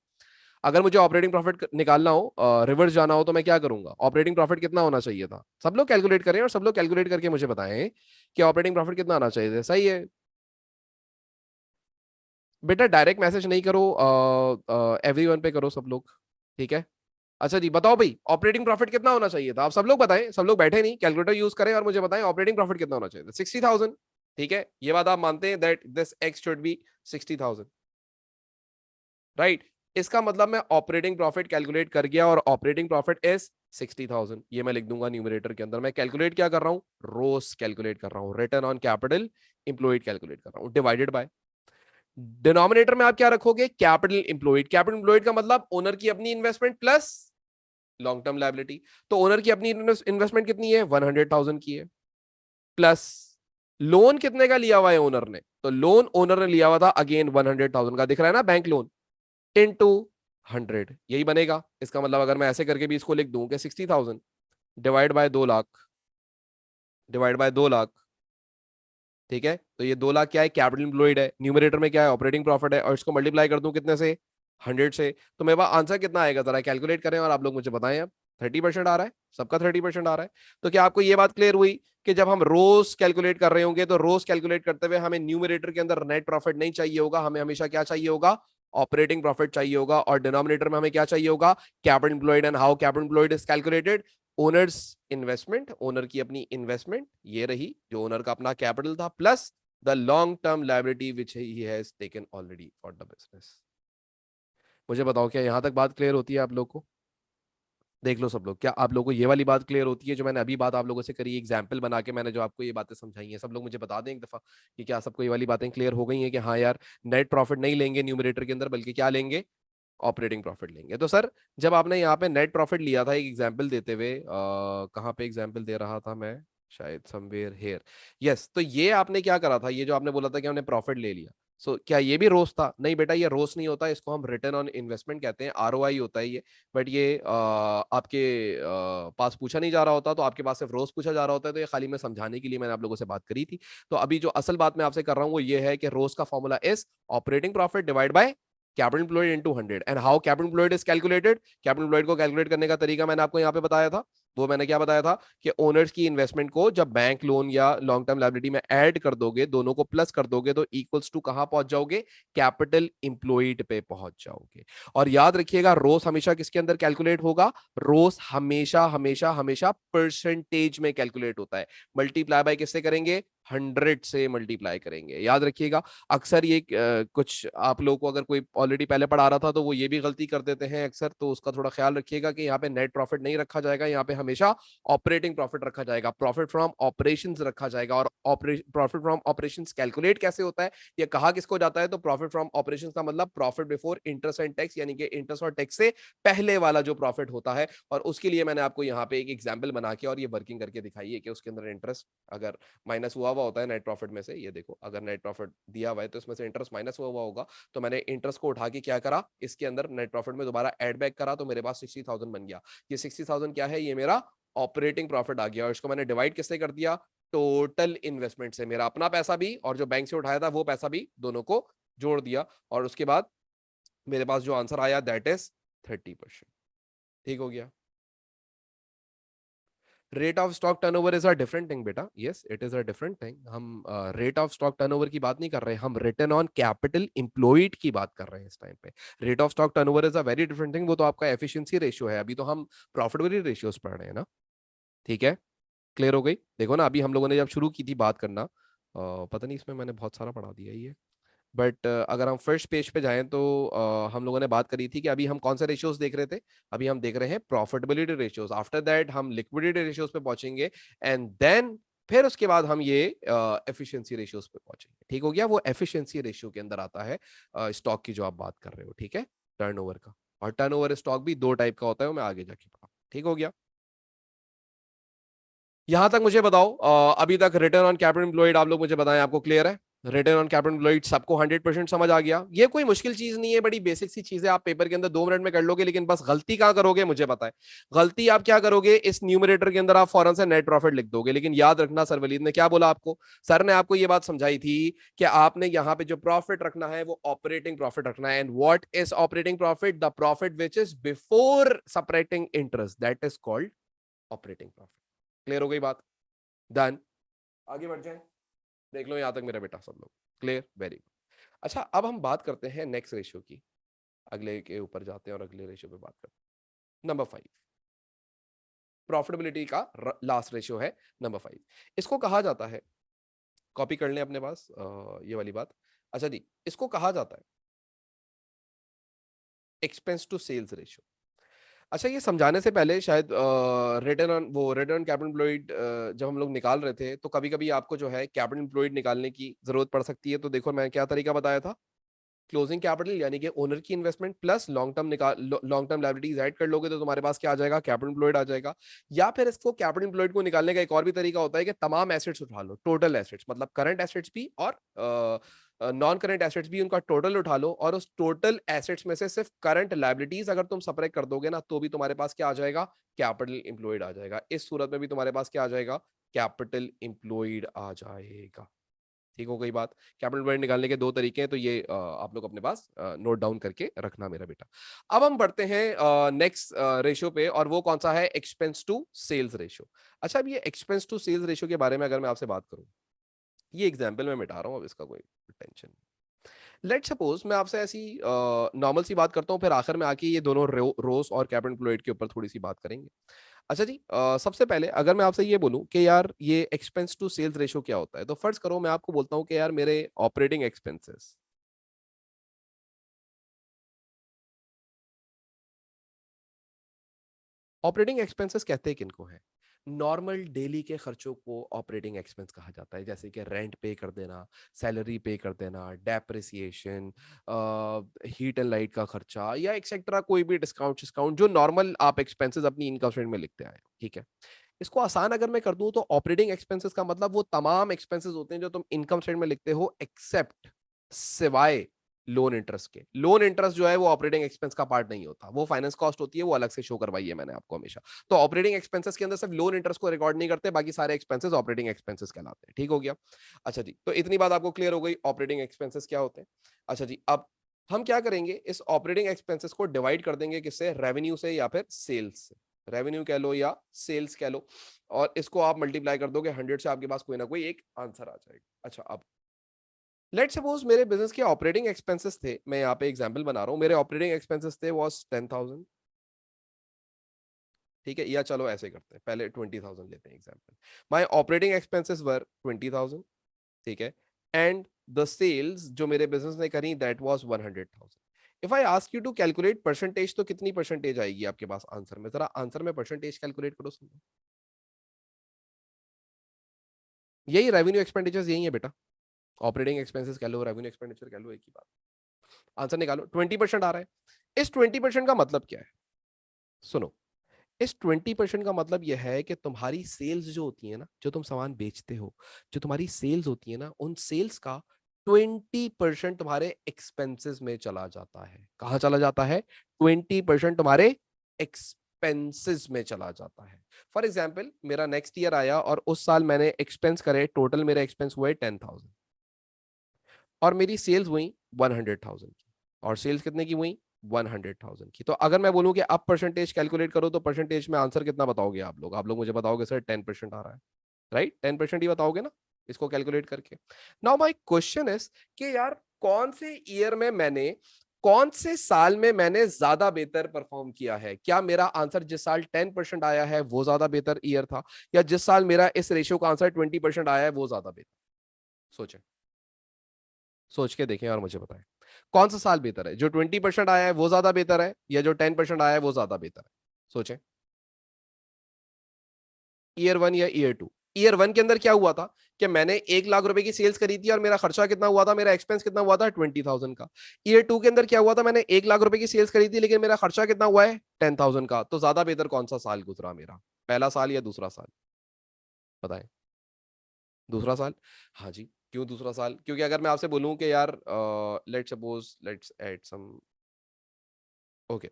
अगर मुझे ऑपरेटिंग प्रॉफिट निकालना हो, रिवर्स जाना हो, तो मैं क्या करूंगा? ऑपरेटिंग प्रॉफिट कितना होना चाहिए था? सब लोग कैलकुलेट करें और सब लोग कैलकुलेट करके मुझे बताएं कि ऑपरेटिंग प्रॉफिट कितना आना चाहिए था। सही है बेटा, डायरेक्ट मैसेज नहीं करो, एवरीवन पे करो सब लोग, ठीक है? अच्छा जी, बताओ भाई, ऑपरेटिंग प्रॉफिट कितना होना चाहिए था? आप सब लोग बताएं, सब लोग बैठे नहीं, कैलकुलेटर यूज करें और मुझे बताएं ऑपरेटिंग प्रॉफिट कितना होना चाहिए था? 60,000। ठीक है, ये बात आप मानते हैं that this x should be 60,000, right? इसका मतलब मैं ऑपरेटिंग प्रॉफिट कैलकुलेट कर गया और ऑपरेटिंग प्रॉफिट इज 60,000। ये मैं लिख दूंगा न्यूमरेटर के अंदर। मैं कैलकुलेट क्या कर रहा हूं? रोस कैलकुलेट कर रहा हूं, return on capital employed calculate कर रहा हूं, डिवाइडेड बाय। डिनोमिनेटर में आप क्या रखोगे? Capital employed. कैपिटल एम्प्लॉयड का मतलब ओनर की अपनी investment plus long term liability. तो ओनर की अपनी इन्वेस्टमेंट कितनी है? 100,000 की है, प्लस लोन कितने का लिया हुआ है ओनर ने? तो लोन ओनर ने लिया हुआ था अगेन 100,000 का, दिख रहा है ना, बैंक लोन, इनटू 100, यही बनेगा। इसका मतलब अगर मैं ऐसे करके भी इसको लिख दूं कि 60,000 divide by 2 lakh, divide by 2 lakh, ठीक है? तो ये 2 लाख क्या है? कैपिटल एम्प्लॉयड है। न्यूमरेटर में क्या है? ऑपरेटिंग प्रॉफिट है। और इसको मल्टीप्लाई कर दूं कितने से? 100 से। तो मेरे पास आंसर कितना आएगा? जरा कैलकुलेट करें और आप लोग मुझे बताएं। अब 30% आ रहा है, सबका 30% आ रहा है। तो क्या आपको ये बात क्लियर हुई कि जब हम रोज कैलकुलेट कर रहे होंगे तो रोज कैलकुलेट करते हुए हमें न्यूमरेटर के अंदर नेट प्रॉफिट नहीं चाहिए होगा, हमें हमेशा क्या चाहिए होगा? ऑपरेटिंग प्रॉफिट चाहिए होगा। और डिनोमिनेटर में हमें क्या चाहिए होगा? Capital employed. And how capital employed is calculated? Owners investment, owner की अपनी इन्वेस्टमेंट ये रही, जो ओनर का अपना कैपिटल था, plus the long term liability which he has taken already for the business। मुझे बताओ, क्या यहां तक बात क्लियर होती है आप लोग को? देख लो सब लोग, क्या आप लोगों को ये वाली बात क्लियर होती है जो मैंने अभी बात आप लोगों से करी, एग्जाम्पल बना के मैंने जो आपको ये बातें समझाई हैं? सब लोग मुझे बता दें एक दफा कि क्या सबको ये वाली बातें क्लियर हो गई हैं कि हाँ यार, नेट प्रॉफिट नहीं लेंगे न्यूमरेटर के अंदर, बल्कि क्या लेंगे? ऑपरेटिंग प्रॉफिट लेंगे। तो सर, जब आपने यहाँ पे नेट प्रॉफिट लिया था, एक एग्जाम्पल देते हुए, कहाँ पे एग्जाम्पल दे रहा था मैं? शायद समवेयर हेयर। यस, तो ये आपने क्या करा था? ये जो आपने बोला था कि हमने प्रॉफिट ले लिया, सो क्या ये भी रोस था? नहीं बेटा, ये रोस नहीं होता, इसको हम रिटर्न ऑन इन्वेस्टमेंट कहते हैं, आरओआई होता है ये। बट ये आपके पास पूछा नहीं जा रहा होता, तो आपके पास सिर्फ रोस पूछा जा रहा होता है, तो ये खाली मैं समझाने के लिए मैंने आप लोगों से बात करी थी। तो अभी जो असल बात मैं आपसे कर रहा हूँ वो ये है कि रोस का formula is operating profit divide by capital employed into 100। And how capital employed is calculated? Capital employed को कैलकुलेट करने का तरीका मैंने आपको यहाँ पे बताया था। वो मैंने क्या बताया था कि ओनर्स की इन्वेस्टमेंट को जब बैंक लोन या लॉन्ग टर्म लायबिलिटी में ऐड कर दोगे, दोनों को प्लस कर दोगे, तो इक्वल्स टू कहां पहुंच जाओगे? कैपिटल इंप्लॉयड पे पहुंच जाओगे। और याद रखिएगा, रोस हमेशा किसके अंदर कैलकुलेट होगा? रोस हमेशा हमेशा हमेशा परसेंटेज में कैलकुलेट होता है। मल्टीप्लाई बाय किससे करेंगे? 100 से मल्टीप्लाई करेंगे। याद रखिएगा, अक्सर ये कुछ आप लोगों को अगर कोई ऑलरेडी पहले पढ़ा रहा था तो वो ये भी गलती कर देते हैं अक्सर, तो उसका थोड़ा ख्याल रखिएगा कि यहाँ पे नेट प्रॉफिट नहीं रखा जाएगा, यहाँ पे हमेशा ऑपरेटिंग प्रॉफिट रखा जाएगा, प्रॉफिट फ्रॉम ऑपरेशंस रखा जाएगा। और प्रॉफिट फ्रॉम ऑपरेशंस कैलकुलेट कैसे होता है, ये कहा किसको जाता है, तो प्रॉफिट फ्रॉम ऑपरेशंस का मतलब profit before interest and tax, यानी कि इंटरेस्ट और टैक्स से पहले वाला जो प्रॉफिट होता है। और उसके लिए मैंने आपको यहाँ पे एक एग्जाम्पल बना के और ये वर्किंग करके दिखाई है कि उसके अंदर इंटरेस्ट अगर माइनस हुआ हुआ होता है नेट प्रॉफिट में से, ये देखो अगर नेट प्रॉफिट दिया हुआ है तो इसमें से इंटरेस्ट माइनस हुआ हुआ होगा, तो मैंने इंटरेस्ट को उठा के क्या करा, इसके अंदर नेट प्रॉफिट में दोबारा एड बैक करा, तो मेरे पास 60,000 बन गया। ये 60,000 क्या है, ये मेरा ऑपरेटिंग प्रॉफिट आ गया। और इसको मैंने डिवाइड किससे कर दिया, टोटल इन्वेस्टमेंट से, मेरा अपना पैसा भी और जो बैंक से उठाया था वो पैसा भी, दोनों को जोड़ दिया। और उसके बाद मेरे पास जो आंसर आया दैट इज 30%। ठीक हो गया। Rate of stock turnover is a different thing बेटा, yes it is a different thing. हम रेट ऑफ स्टॉक टर्नओवर की बात नहीं कर रहे, हम रिटर्न ऑन कैपिटल एम्प्लॉयड की बात कर रहे हैं इस टाइम पे। Rate of stock turnover is a very different thing, वो तो आपका एफिशिएंसी रेशियो है, अभी तो हम प्रॉफिटेबिलिटी रेशियोस पढ़ रहे हैं ना। ठीक है, क्लियर हो गई। देखो ना, अभी हम लोगों ने जब शुरू की थी बात करना, पता नहीं इसमें मैंने बहुत सारा पढ़ा दिया ये, बट अगर हम फर्स्ट पेज पे जाएं तो हम लोगों ने बात करी थी कि अभी हम कौन से रेशियोज देख रहे थे, अभी हम देख रहे हैं प्रॉफिटेबिलिटी रेशियोज, आफ्टर दैट हम लिक्विडिटी रेशियोज पे पहुंचेंगे, एंड देन फिर उसके बाद हम ये एफिशिएंसी रेशियोज पे पहुंचेंगे। ठीक हो गया, वो एफिशिएंसी रेशियो के अंदर आता है स्टॉक की जो आप बात कर रहे हो, ठीक है, टर्नओवर का। और टर्नओवर स्टॉक भी दो टाइप का होता है, वो मैं आगे जाके पढ़ा। ठीक हो गया। यहां तक मुझे बताओ, अभी तक रिटर्न ऑन कैपिटल एम्प्लॉयड आप लोग मुझे बताएं, आपको क्लियर है? रिटर्न ऑन कैपिटल एम्प्लॉयड सबको 100% समझ आ गया? ये कोई मुश्किल चीज नहीं है, बड़ी बेसिक सी चीज है, आप पेपर के अंदर 2 मिनट में कर लोगे। लेकिन बस गलती कहां करोगे मुझे पता है, गलती आप क्या करोगे, इस न्यूमरेटर के अंदर आप फौरन से नेट प्रॉफिट लिख दोगे। लेकिन याद रखना, सर वलीद ने क्या बोला आपको, सर ने आपको ये बात समझाई थी कि आपने यहाँ पे जो प्रॉफिट रखना है वो ऑपरेटिंग प्रॉफिट रखना है। And what is operating profit, the profit which is before separating interest, that is called operating profit. Clear हो गई बात? डन। आगे बढ़ जाए, देख लो यहां तक मेरा बेटा सब लोग क्लियर, वेरी गुड। अच्छा, अब हम बात करते हैं नेक्स्ट रेशियो की, अगले के ऊपर जाते हैं और अगले रेशियो पे बात करते हैं। नंबर 5, प्रॉफिटेबिलिटी का लास्ट रेशियो है नंबर 5। इसको कहा जाता है, कॉपी कर लें अपने पास ये वाली बात। अच्छा जी, इसको कहा जाता है एक्सपेंस टू सेल्स रेशियो। अच्छा, ये समझाने से पहले शायद रिटर्न ऑन कैपिटल एम्प्लॉयड जब हम लोग निकाल रहे थे तो कभी कभी आपको जो है कैपिटल एम्प्लॉयड निकालने की जरूरत पड़ सकती है। तो देखो मैं क्या तरीका बताया था, क्लोजिंग कैपिटल यानी कि ओनर की investment plus long term liabilities add कर लोगे तो तुम्हारे पास क्या आ जाएगा, कैपिटल एम्प्लॉयड आ जाएगा। या फिर इसको कैपिटल एम्प्लॉयड को निकालने का एक और भी तरीका होता है कि तमाम एसेट्स उठा लो, टोटल एसेट्स मतलब करंट एसेट्स भी और नॉन करंट एसेट्स भी, उनका टोटल उठा लो और उस टोटल एसेट्स में से सिर्फ करंट लायबिलिटीज अगर तुम सेपरेट कर दोगे ना तो भी तुम्हारे पास क्या आ जाएगा, कैपिटल एम्प्लॉयड आ जाएगा। इस सूरत में भी तुम्हारे पास क्या आ जाएगा, कैपिटल एम्प्लॉयड आ जाएगा। ठीक हो गई बात। कैपिटल पॉइंट निकालने के दो तरीके हैं, तो ये आप लोग अपने पास नोट डाउन करके रखना मेरा बेटा। अब हम बढ़ते हैं नेक्स्ट रेशियो पे, और वो कौन सा है, एक्सपेंस टू सेल्स रेशियो। अच्छा, अब ये एक्सपेंस टू सेल्स रेशियो के बारे में अगर मैं आपसे बात करूं, ये एग्जाम्पल मैं मिटा रहा हूं, अब इसका कोई टेंशन। लेट सपोज मैं आपसे ऐसी नॉर्मल सी बात करता हूँ, फिर आखिर में आके ये दोनों रोस और कैपिटल एम्प्लॉयड के ऊपर थोड़ी सी बात करेंगे। अच्छा जी, सबसे पहले अगर मैं आपसे ये बोलूं कि यार ये एक्सपेंस टू सेल्स रेशियो क्या होता है, तो फर्स्ट करो मैं आपको बोलता हूं कि यार मेरे ऑपरेटिंग एक्सपेंसेस, ऑपरेटिंग एक्सपेंसेस कहते हैं किनको है, नॉर्मल डेली के खर्चों को ऑपरेटिंग एक्सपेंस कहा जाता है, जैसे कि रेंट पे कर देना, सैलरी पे कर देना, डेप्रिसिएशन, हीट एंड लाइट का खर्चा, या एक्सेट्रा कोई भी डिस्काउंट डिस्काउंट जो नॉर्मल आप एक्सपेंसेस अपनी इनकम स्टेटमेंट में लिखते आए। ठीक है, इसको आसान अगर मैं कर दूं तो ऑपरेटिंग एक्सपेंसेस का मतलब वो तमाम एक्सपेंसेस होते हैं जो तुम इनकम स्टेटमेंट में लिखते हो, एक्सेप्ट, सिवाय लोन इंटरेस्ट के। लोन इंटरेस्ट जो है वो ऑपरेटिंग एक्सपेंस का पार्ट नहीं होता, वो फाइनेंस कॉस्ट होती है, वो अलग से शो करवाई है मैंने आपको हमेशा। तो ऑपरेटिंग एक्सपेंसेस के अंदर सिर्फ लोन इंटरेस्ट को रिकॉर्ड नहीं करते, बाकी सारे एक्सपेंसेस ऑपरेटिंग एक्सपेंसेस कहलाते हैं। ठीक हो गया। अच्छा जी, तो इतनी बात आपको क्लियर हो गई ऑपरेटिंग एक्सपेंसेस क्या होते हैं। अच्छा जी, अब हम क्या करेंगे, इस ऑपरेटिंग एक्सपेंसेस को डिवाइड कर देंगे किससे, रेवेन्यू से या फिर सेल्स से। रेवेन्यू कह लो या सेल्स कह लो, और इसको आप मल्टीप्लाई कर दोगे 100 से, आपके पास कोई ना कोई एक आंसर आ जाएगा। अच्छा, अब लेट सपोज मेरे बिजनेस के ऑपरेटिंग एक्सपेंसेस थे, मैं यहाँ पे एग्जांपल बना रहा हूँ, मेरे ऑपरेटिंग एक्सपेंसेस थे वाज 10,000। ठीक है, या चलो ऐसे करते हैं, पहले 20,000 लेते हैं एग्जांपल। माय ऑपरेटिंग एक्सपेंसेस वर 20,000। ठीक है, एंड द सेल्स जो मेरे बिजनेस ने करी that was 100,000. If I ask you to calculate percentage, तो कितनी परसेंटेज आएगी आपके पास आंसर में? जरा आंसर में परसेंटेज कैलकुलेट करो सुनो. यही रेवेन्यू एक्सपेंडिचर्स यही है बेटा, ऑपरेटिंग एक्सपेंसेस कह लो, रेवेन्यू एक्सपेंडिचर कह लो, एक ही बात. आंसर निकालो. 20% आ रहा है. इस 20% का मतलब क्या है? सुनो, इस 20% का मतलब यह है कि तुम्हारी सेल्स जो होती है ना, जो तुम सामान बेचते हो, जो तुम्हारी सेल्स होती है ना, उन सेल्स का 20% तुम्हारे एक्सपेंसेस में चला जाता है. कहां चला जाता है? 20% तुम्हारे एक्सपेंसेस में चला जाता है. फॉर एग्जाम्पल, मेरा नेक्स्ट ईयर आया और उस साल मैंने एक्सपेंस करे, टोटल मेरे एक्सपेंस हुए 10,000 और मेरी सेल्स हुई 100,000 की. और सेल्स कितने की हुई? 100,000 की. तो अगर मैं बोलूं कि आप परसेंटेज कैलकुलेट करो, तो परसेंटेज में आंसर कितना बताओगे आप लोग? आप लोग मुझे बताओगे सर 10% आ रहा है, राइट? 10% ही बताओगे ना इसको कैलकुलेट करके. नाउ माय क्वेश्चन इज कि यार कौन से ईयर में मैंने, कौन से साल में मैंने ज्यादा बेहतर परफॉर्म किया है? क्या मेरा आंसर जिस साल 10% आया है वो ज्यादा बेहतर ईयर था, या जिस साल मेरा इस रेशियो का आंसर 20% आया है वो ज्यादा बेहतर? सोचें, सोच के देखें और मुझे बताएं कौन सा साल बेहतर है. जो 20% आया है वो ज्यादा बेहतर है, या जो 10% आया है वो ज्यादा बेहतर है? सोचें. ईयर वन या ईयर टू? ईयर वन के अंदर क्या हुआ था कि मैंने 1 लाख रुपए की सेल्स करी थी और मेरा खर्चा कितना हुआ था, मेरा एक्सपेंस कितना हुआ था? 20,000 का. ईयर टू के अंदर क्या हुआ था? मैंने 1 लाख रुपए की सेल्स करी थी लेकिन मेरा खर्चा कितना हुआ है? 10,000 का. तो ज्यादा बेहतर कौन सा साल गुजरा मेरा? पहला साल या दूसरा साल? बताएं. दूसरा साल. हाँ जी. क्यों दूसरा साल? क्योंकि अगर मैं आपसे बोलूं कि यार let's suppose let's add some, okay,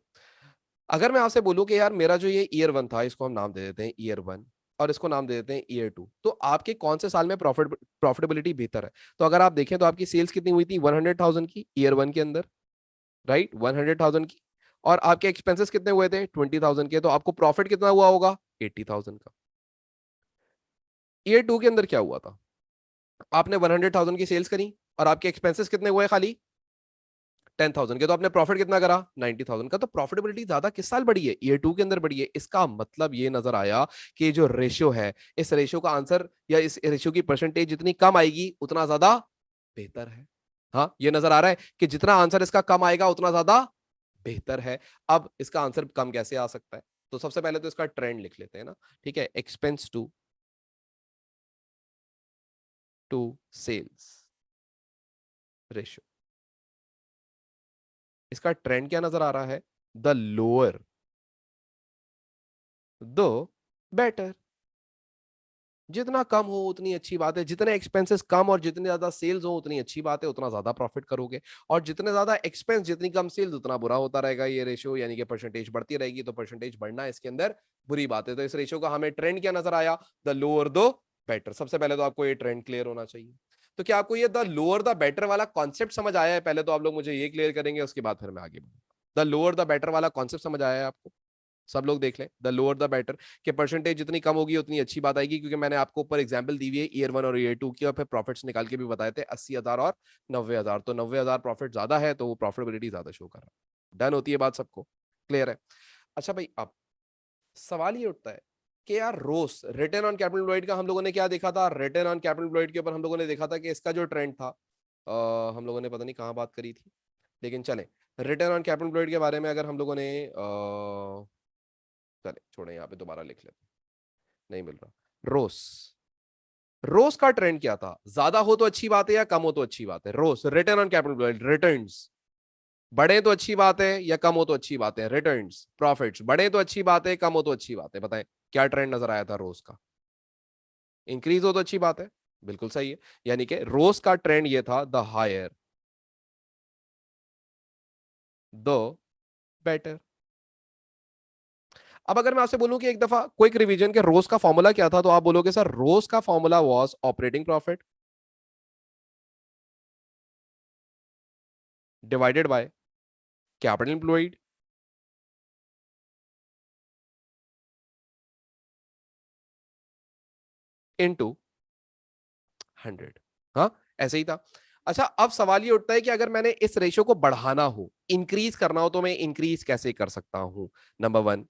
अगर मैं आपसे बोलूं कि यार मेरा जो ये ईयर वन था, इसको हम नाम दे देते हैं ईयर वन, और इसको नाम दे देते हैं ईयर टू, तो आपके कौन से साल में प्रॉफिटेबिलिटी बेहतर है? तो अगर आप देखें तो आपकी सेल्स कितनी हुई थी? 100,000 की ईयर वन के अंदर, राइट? 100,000 की. और आपके एक्सपेंसेस कितने हुए थे? 20,000 के. तो आपको प्रॉफिट कितना हुआ होगा? 80,000 का. ईयर टू के अंदर क्या हुआ था? आपने 100,000 की सेल्स करी और आपके एक्सपेंसेस कितने हुए? खाली 10,000 के. तो आपने प्रॉफिट कितना करा? 90,000 का. तो प्रॉफिटेबिलिटी ज्यादा किस साल बढ़ी है? ईयर टू के अंदर बढ़ी है. इसका मतलब ये नजर आया कि जो रेशियो है, इस रेशियो का आंसर या इस रेशियो की परसेंटेज जितनी कम आएगी उतना ज्यादा बेहतर है. हाँ, ये नजर आ रहा है कि जितना आंसर इसका कम आएगा उतना ज्यादा बेहतर है. अब इसका आंसर कम कैसे आ सकता है? तो सबसे पहले तो इसका ट्रेंड लिख लेते हैं ना. ठीक है, एक्सपेंस टू सेल्स रेशियो. इसका ट्रेंड क्या नजर आ रहा है? द लोअर दो बेटर. जितना कम हो उतनी अच्छी बात है. जितने एक्सपेंसेस कम और जितनी ज्यादा सेल्स हो उतनी अच्छी बात है, उतना ज्यादा प्रॉफिट करोगे. और जितने ज्यादा एक्सपेंस जितनी कम सेल्स उतना बुरा होता रहेगा ये रेशियो, यानी कि परसेंटेज बढ़ती रहेगी. तो परसेंटेज बढ़ना इसके अंदर बुरी बात है. तो इस रेशियो का हमें ट्रेंड क्या नजर आया? द लोअर दो बेटर. सबसे पहले तो आपको ये ट्रेंड क्लियर होना चाहिए. तो क्या आपको ये द लोअर द बेटर वाला कॉन्सेप्ट समझ आया है? पहले तो आप लोग मुझे ये क्लियर करेंगे, उसके बाद फिर मैं आगे बढ़ूंगा. द लोअर द बेटर वाला कॉन्सेप्ट समझ आया है आपको? सब लोग देख लें, द लोअर द बेटर. कि परसेंटेज जितनी कम होगी उतनी अच्छी बात आएगी, क्योंकि मैंने आपको ऊपर एग्जांपल दी हुई है ईयर वन और ईयर टू की, और फिर प्रॉफिट्स निकाल के भी बताए थे 80,000 और 90,000. तो 90,000 प्रॉफिट ज्यादा है तो वो प्रॉफिटेबिलिटी ज्यादा शो कर रहा है. डन होती है बात सबको? क्लियर है? अच्छा भाई, अब सवाल ये उठता है कि यार रोस रिटर्न ऑन कैपिटल एम्प्लॉयड का हम लोगों ने क्या देखा था? रिटर्न ऑन कैपिटल एम्प्लॉयड के ऊपर हम लोगों ने देखा था कि इसका जो ट्रेंड था, हम लोगों ने पता नहीं कहाँ बात करी थी, लेकिन चले रिटर्न ऑन कैपिटल एम्प्लॉयड के बारे में अगर हम लोगों ने चले छोड़े, यहाँ पे दोबारा लिख लेते. नहीं मिल रहा. रोस, रोस का ट्रेंड क्या था? ज्यादा हो तो अच्छी बात है या कम हो तो अच्छी बात है? रोस रिटर्न ऑन कैपिटल, रिटर्न्स बढ़े तो अच्छी बात है या कम हो तो अच्छी बात है? रिटर्न्स प्रॉफिट्स बढ़े तो अच्छी बात है, कम हो तो अच्छी बात है? बताएं क्या ट्रेंड नजर आया था रोज का? इंक्रीज हो तो अच्छी बात है, बिल्कुल सही है. यानी कि रोज का ट्रेंड ये था, द हायर द बेटर. अब अगर मैं आपसे बोलूं कि एक दफा क्विक रिवीजन के रोज का फॉर्मूला क्या था, तो आप बोलोगे सर रोज का formula was operating profit divided by capital employed into 100. हाँ, ऐसे ही था. अच्छा, अब सवाल ये उठता है कि अगर मैंने इस रेशियो को बढ़ाना हो, इंक्रीज करना हो, तो मैं इंक्रीज कैसे कर सकता हूं? नंबर वन,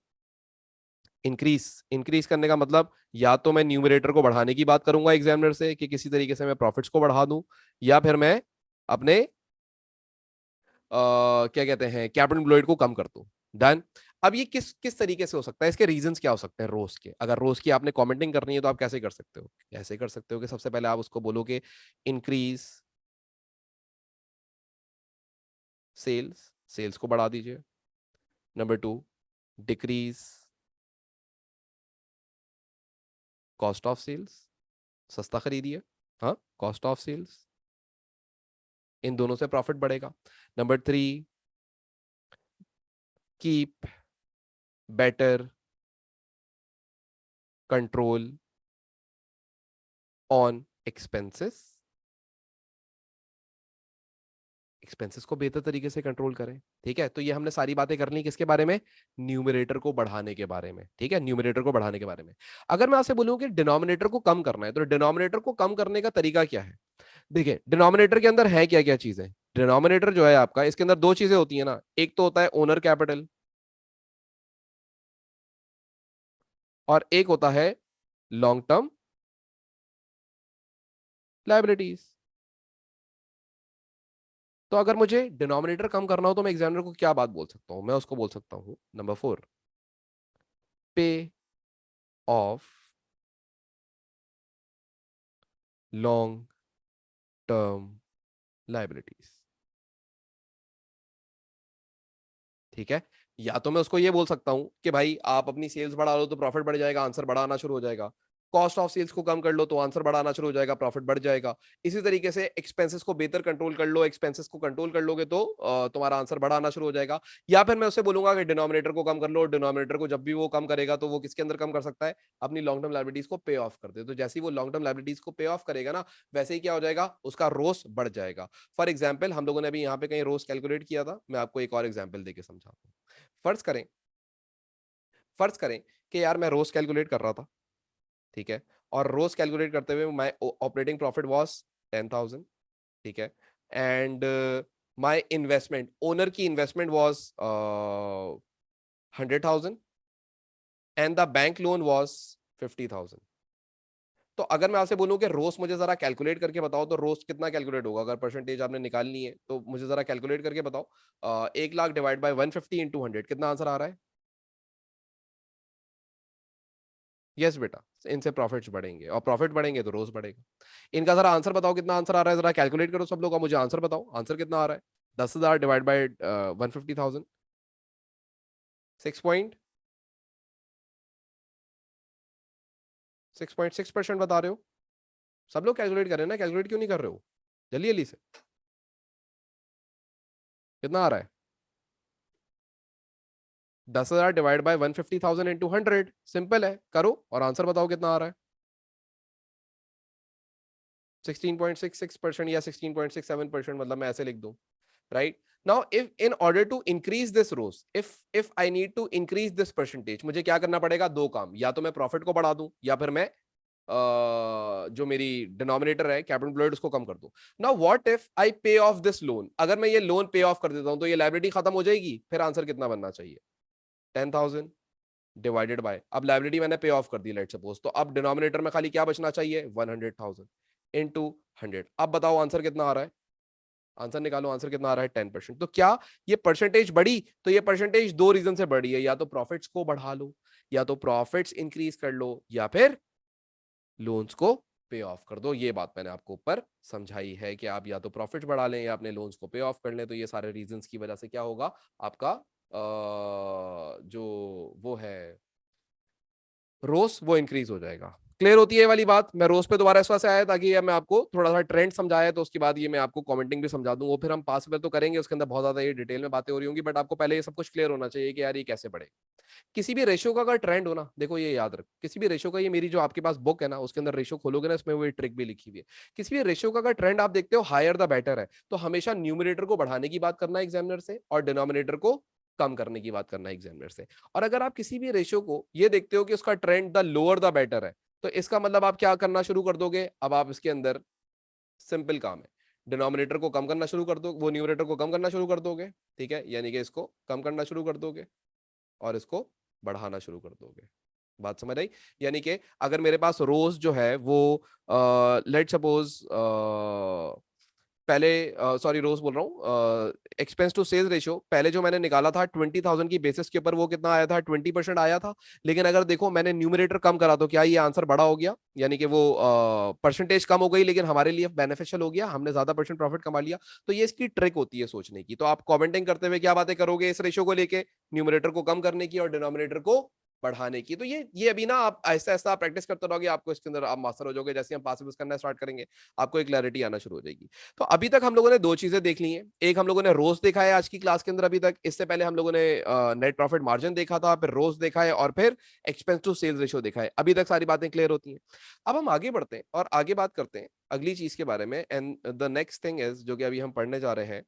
इंक्रीज करने का मतलब या तो मैं न्यूमरेटर को बढ़ाने की बात करूंगा एग्जामिनर से कि किसी तरीके से मैं प्रॉफिट्स को बढ़ा दूं, या फिर मैं अपने क्या कहते हैं कैपिटल एम्प्लॉयड को कम कर दूं। डन। अब ये किस किस तरीके से हो सकता है, इसके रीजंस क्या हो सकते हैं रोज के? अगर रोज की आपने कमेंटिंग करनी है तो आप कैसे कर सकते हो? ऐसे कर सकते हो कि सबसे पहले आप उसको बोलो कि इंक्रीज सेल्स, सेल्स को बढ़ा दीजिए। Number two, decrease cost of sales, सस्ता खरीदिए। हाँ, कॉस्ट ऑफ सेल्स, इन दोनों से प्रॉफिट बढ़ेगा। Number three, keep better control on expenses, expenses को बेहतर तरीके से कंट्रोल करें। ठीक है, तो ये हमने सारी बातें कर ली किसके बारे में? न्यूमरेटर को बढ़ाने के बारे में। ठीक है, न्यूमरेटर को बढ़ाने के बारे में। अगर मैं आपसे बोलूं कि डिनोमिनेटर को कम करना है, तो डिनोमिनेटर को कम करने का तरीका क्या है? देखिए, डिनोमिनेटर के अंदर है क्या क्या चीजें। डिनोमिनेटर जो है आपका, इसके अंदर दो चीजें होती है ना, एक तो होता है ओनर कैपिटल और एक होता है लॉन्ग टर्म लाइबिलिटीज। तो अगर मुझे डिनोमिनेटर कम करना हो तो मैं एग्जामिनर को क्या बात बोल सकता हूं? मैं उसको बोल सकता हूं नंबर फोर, पे ऑफ लॉन्ग टर्म लाइबिलिटीज। ठीक है, या तो मैं उसको ये बोल सकता हूं कि भाई आप अपनी सेल्स बढ़ा लो तो प्रॉफिट बढ़ जाएगा, आंसर बढ़ाना शुरू हो जाएगा। कॉस्ट ऑफ सेल्स को कम कर लो तो आंसर बढ़ाना शुरू हो जाएगा, प्रॉफिट बढ़ जाएगा। इसी तरीके से एक्सपेंसेस को बेहतर कंट्रोल कर लो, एक्सपेंसेस को कंट्रोल कर लोगे तो तुम्हारा आंसर बढ़ाना शुरू हो जाएगा। या फिर मैं उससे बोलूंगा कि डिनोमिनेटर को कम कर लो, डिनोमिनेटर को जब भी वो कम करेगा तो वो किसके अंदर कम कर सकता है? अपनी लॉन्ग टर्म लाइबिलिटीज को पे ऑफ कर दे। तो जैसे ही वो लॉन्ग टर्म लाइबिलिटीज को पे ऑफ करेगा ना, वैसे ही क्या हो जाएगा, उसका रोस बढ़ जाएगा। फॉर एग्जाम्पल, हम लोगों ने अभी यहाँ पे कहीं रोस कैलकुलेट किया था, मैं आपको एक और एग्जाम्पल देके समझाता हूँ। फर्ज करें, फर्ज करें कि यार मैं रोज कैलकुलेट कर रहा था। ठीक है, और रोज कैलकुलेट करते हुए माय ऑपरेटिंग प्रॉफिट वाज 10,000। ठीक है, एंड माय इन्वेस्टमेंट, ओनर की investment was 100,000 and the bank loan was 50,000। तो अगर मैं आपसे बोलूं कि रोज मुझे जरा कैलकुलेट करके बताओ, तो रोज कितना कैलकुलेट होगा? अगर परसेंटेज आपने निकालनी है तो मुझे जरा कैलकुलेट करके बताओ। 1 लाख डिवाइड बाय 150 इंटू 100, कितना आंसर आ रहा है? यस बेटा, इनसे प्रॉफिट्स बढ़ेंगे और प्रॉफिट बढ़ेंगे तो रोज बढ़ेगा। इनका जरा आंसर बताओ कितना आंसर आ रहा है, जरा कैलकुलेट करो सब लोग और मुझे आंसर बताओ, आंसर कितना आ रहा है? 10,000 डिवाइड बाई 150,000, 6.6% बता रहे हो। सब लोग कैलकुलेट कर रहे हैं ना, कैलकुलेट क्यों नहीं कर रहे हो? जल्दी जल्दी से, कितना आ रहा है? 10,000 डिवाइड बाई 150,000 इंटू 100, सिंपल है, करो और आंसर बताओ कितना आ रहा है? 16.66% या 16.67%, मतलब मैं ऐसे लिख दूं। Right now, if in order to increase this rows, if I need to increase this percentage, मुझे क्या करना पड़ेगा? दो काम, या तो मैं प्रॉफिट को बढ़ा दूं या फिर मैं जो मेरी डिनोमिनेटर है कैपिटल एम्प्लॉयड उसको कम कर दूं। नाउ व्हाट इफ आई पे ऑफ दिस लोन? अगर मैं ये लोन पे ऑफ कर देता हूं तो ये लाइबिलिटी खत्म हो जाएगी। फिर आंसर कितना बनना चाहिए? 10,000 डिवाइडेड बाय, अब लाइबिलिटी मैंने पे ऑफ कर दी लेट सपोज, तो अब डिनोमिनेटर में खाली क्या बचना चाहिए? 100,000 इनटू 100। अब बताओ आंसर कितना आ रहा है? आंसर निकालो, आंसर कितना आ रहा है? 10%। तो क्या ये परसेंटेज बढ़ी? तो ये परसेंटेज दो रीजन से बढ़ी है, या तो प्रॉफिट्स को बढ़ा लो, या तो प्रॉफिट्स इंक्रीज कर लो, या फिर लोन्स को पे ऑफ कर दो। ये बात मैंने आपको ऊपर समझाई है कि आप या तो प्रॉफिट बढ़ा लें या अपने लोन्स को पे ऑफ कर लें। तो ये सारे रीजंस की वजह से क्या होगा आपका जो वो है रोस, वो इंक्रीज हो जाएगा। क्लियर होती है ये वाली बात? मैं रोज पे दोबारा इस वजह से आया ताकि ये मैं आपको थोड़ा सा ट्रेंड समझाया, तो उसके बाद ये मैं आपको कमेंटिंग भी समझा दूं, वो फिर हम पास में तो करेंगे, उसके अंदर बहुत ज्यादा ये डिटेल में बातें हो रही होंगी, बट आपको पहले ये सब कुछ क्लियर होना चाहिए कि यार ये कैसे बढ़े। किसी भी रेशियो का अगर ट्रेंड हो ना, देखो ये याद रख, किसी भी रेशियो का, ये मेरी जो आपके पास बुक है ना उसके अंदर रेशियो खोलोगे ना, इसमें वो ट्रिक भी लिखी हुई है। किसी भी रेशियो का अगर ट्रेंड आप देखते हो हायर द बेटर है, तो हमेशा न्यूमरेटर को बढ़ाने की बात करना है एग्जामिनर से और डिनोमिनेटर को कम करने की बात करना है एग्जामिनर से। और अगर आप किसी भी रेशियो को ये देखते हो कि उसका trend the lower the better है, तो इसका मतलब आप क्या करना शुरू कर दोगे? अब आप इसके अंदर सिंपल काम है, डिनोमिनेटर को कम करना शुरू कर दो, वो न्यूमरेटर को कम करना शुरू कर दोगे। ठीक है, यानी कि इसको कम करना शुरू कर दोगे और इसको बढ़ाना शुरू कर दोगे। बात समझ आई? यानी कि अगर मेरे पास रोज जो है वो लेट सपोज पहले, सॉरी रोज बोल रहा हूँ, एक्सपेंस टू सेल्स रेशियो पहले जो मैंने निकाला था 20,000 की बेसिस के ऊपर, वो कितना आया था? 20% आया था। लेकिन अगर देखो मैंने न्यूमरेटर कम करा तो क्या ये आंसर बड़ा हो गया? यानी कि वो परसेंटेज कम हो गई लेकिन हमारे लिए बेनिफिशियल हो गया, हमने ज्यादा परसेंट प्रॉफिट कमा लिया। तो ये इसकी ट्रिक होती है सोचने की। तो आप कमेंटिंग करते हुए क्या बातें करोगे इस रेशियो को लेके? न्यूमरेटर को कम करने की और डिनोमिनेटर को बढ़ाने की। तो ये अभी ना आप ऐसा ऐसा प्रैक्टिस करते रहोगे, आपको इसके अंदर आप मास्टर हो जाओगे। जैसे हम पासिबल्स करना स्टार्ट करेंगे आपको एक क्लैरिटी आना शुरू हो जाएगी। तो अभी तक हम लोगों ने दो चीजें देख ली हैं। एक हम लोगों ने रोज देखा है आज की क्लास के अंदर अभी तक, इससे पहले हम लोगों ने नेट प्रॉफिट मार्जिन देखा था, फिर रोज देखा है और फिर एक्सपेंस टू सेल्स रेशियो देखा है। अभी तक सारी बातें क्लियर होती हैं। अब हम आगे बढ़ते हैं और आगे बात करते हैं अगली चीज के बारे में। And the next thing is जो कि अभी हम पढ़ने जा रहे हैं,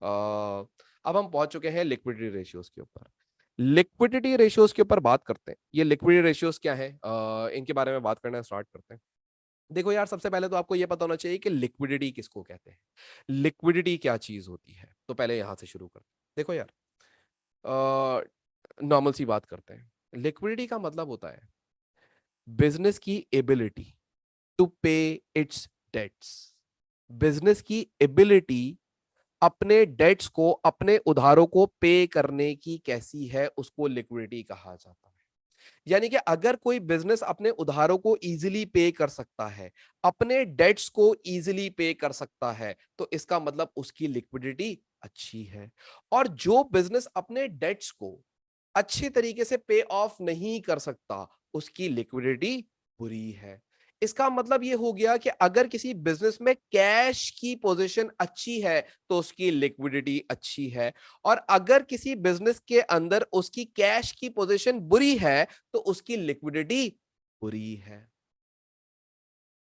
अब हम पहुंच चुके हैं लिक्विडिटी रेशियोज के ऊपर। लिक्विडिटी रेशियोज के ऊपर बात करते हैं। ये लिक्विडिटी रेशियोज क्या है, इनके बारे में बात करना स्टार्ट करते हैं। देखो यार, सबसे पहले तो आपको यह पता होना चाहिए कि लिक्विडिटी किसको कहते हैं, लिक्विडिटी क्या चीज होती है। तो पहले यहां से शुरू करते हैं। देखो यार, नॉर्मल सी बात करते हैं। लिक्विडिटी का मतलब होता है बिजनेस की एबिलिटी टू पे इट्स डेट्स। बिजनेस की एबिलिटी अपने डेट्स को, अपने उधारों को पे करने की कैसी है, उसको लिक्विडिटी कहा जाता है। यानी कि अगर कोई बिजनेस अपने उधारों को इजीली पे कर सकता है, अपने डेट्स को इजीली पे कर सकता है, तो इसका मतलब उसकी लिक्विडिटी अच्छी है। और जो बिजनेस अपने डेट्स को अच्छी तरीके से पे ऑफ नहीं कर सकता, उसकी लिक्विडिटी बुरी है। इसका मतलब यह हो गया कि अगर किसी बिजनेस में कैश की पोजीशन अच्छी है तो उसकी लिक्विडिटी अच्छी है, और अगर किसी बिजनेस के अंदर उसकी कैश की पोजीशन बुरी है तो उसकी लिक्विडिटी बुरी है।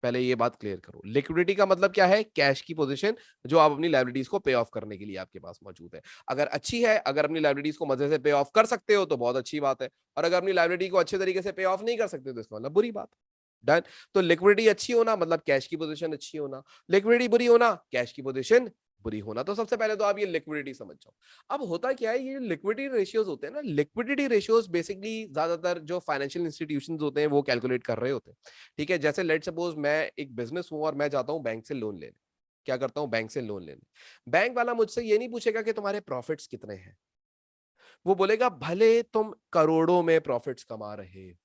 पहले ये बात क्लियर करो, लिक्विडिटी का मतलब क्या है? कैश की पोजीशन जो आप अपनी लायबिलिटीज को पे ऑफ करने के लिए आपके पास मौजूद है। अगर अच्छी है, अगर अपनी लायबिलिटीज को मजे से पे ऑफ कर सकते हो तो बहुत अच्छी बात है, और अगर अपनी लायबिलिटी को अच्छे तरीके से पे ऑफ नहीं कर सकते तो इसका मतलब बुरी बात है। डन। तो लिक्विडिटी अच्छी होना मतलब कैश की पोजीशन अच्छी होना, लिक्विडिटी बुरी होना कैश की पोजीशन बुरी होना। तो सबसे पहले तो आप ये लिक्विडिटी समझ जाओ। अब होता क्या है, ये लिक्विडिटी रेशियोज होते हैं ना, लिक्विडिटी रेशियोज बेसिकली ज्यादातर जो फाइनेंशियल इंस्टीट्यूशंस होते हैं वो कैलकुलेट कर रहे होते हैं। ठीक है, जैसे लेट सपोज मैं एक बिजनेस हूं और मैं जाता हूं बैंक से लोन लेने। क्या करता हूं? बैंक से लोन लेने। बैंक वाला मुझसे ये नहीं पूछेगा कि तुम्हारे प्रॉफिट्स कितने हैं, वो बोलेगा भले तुम करोड़ों में प्रॉफिट्स कमा रहे हो,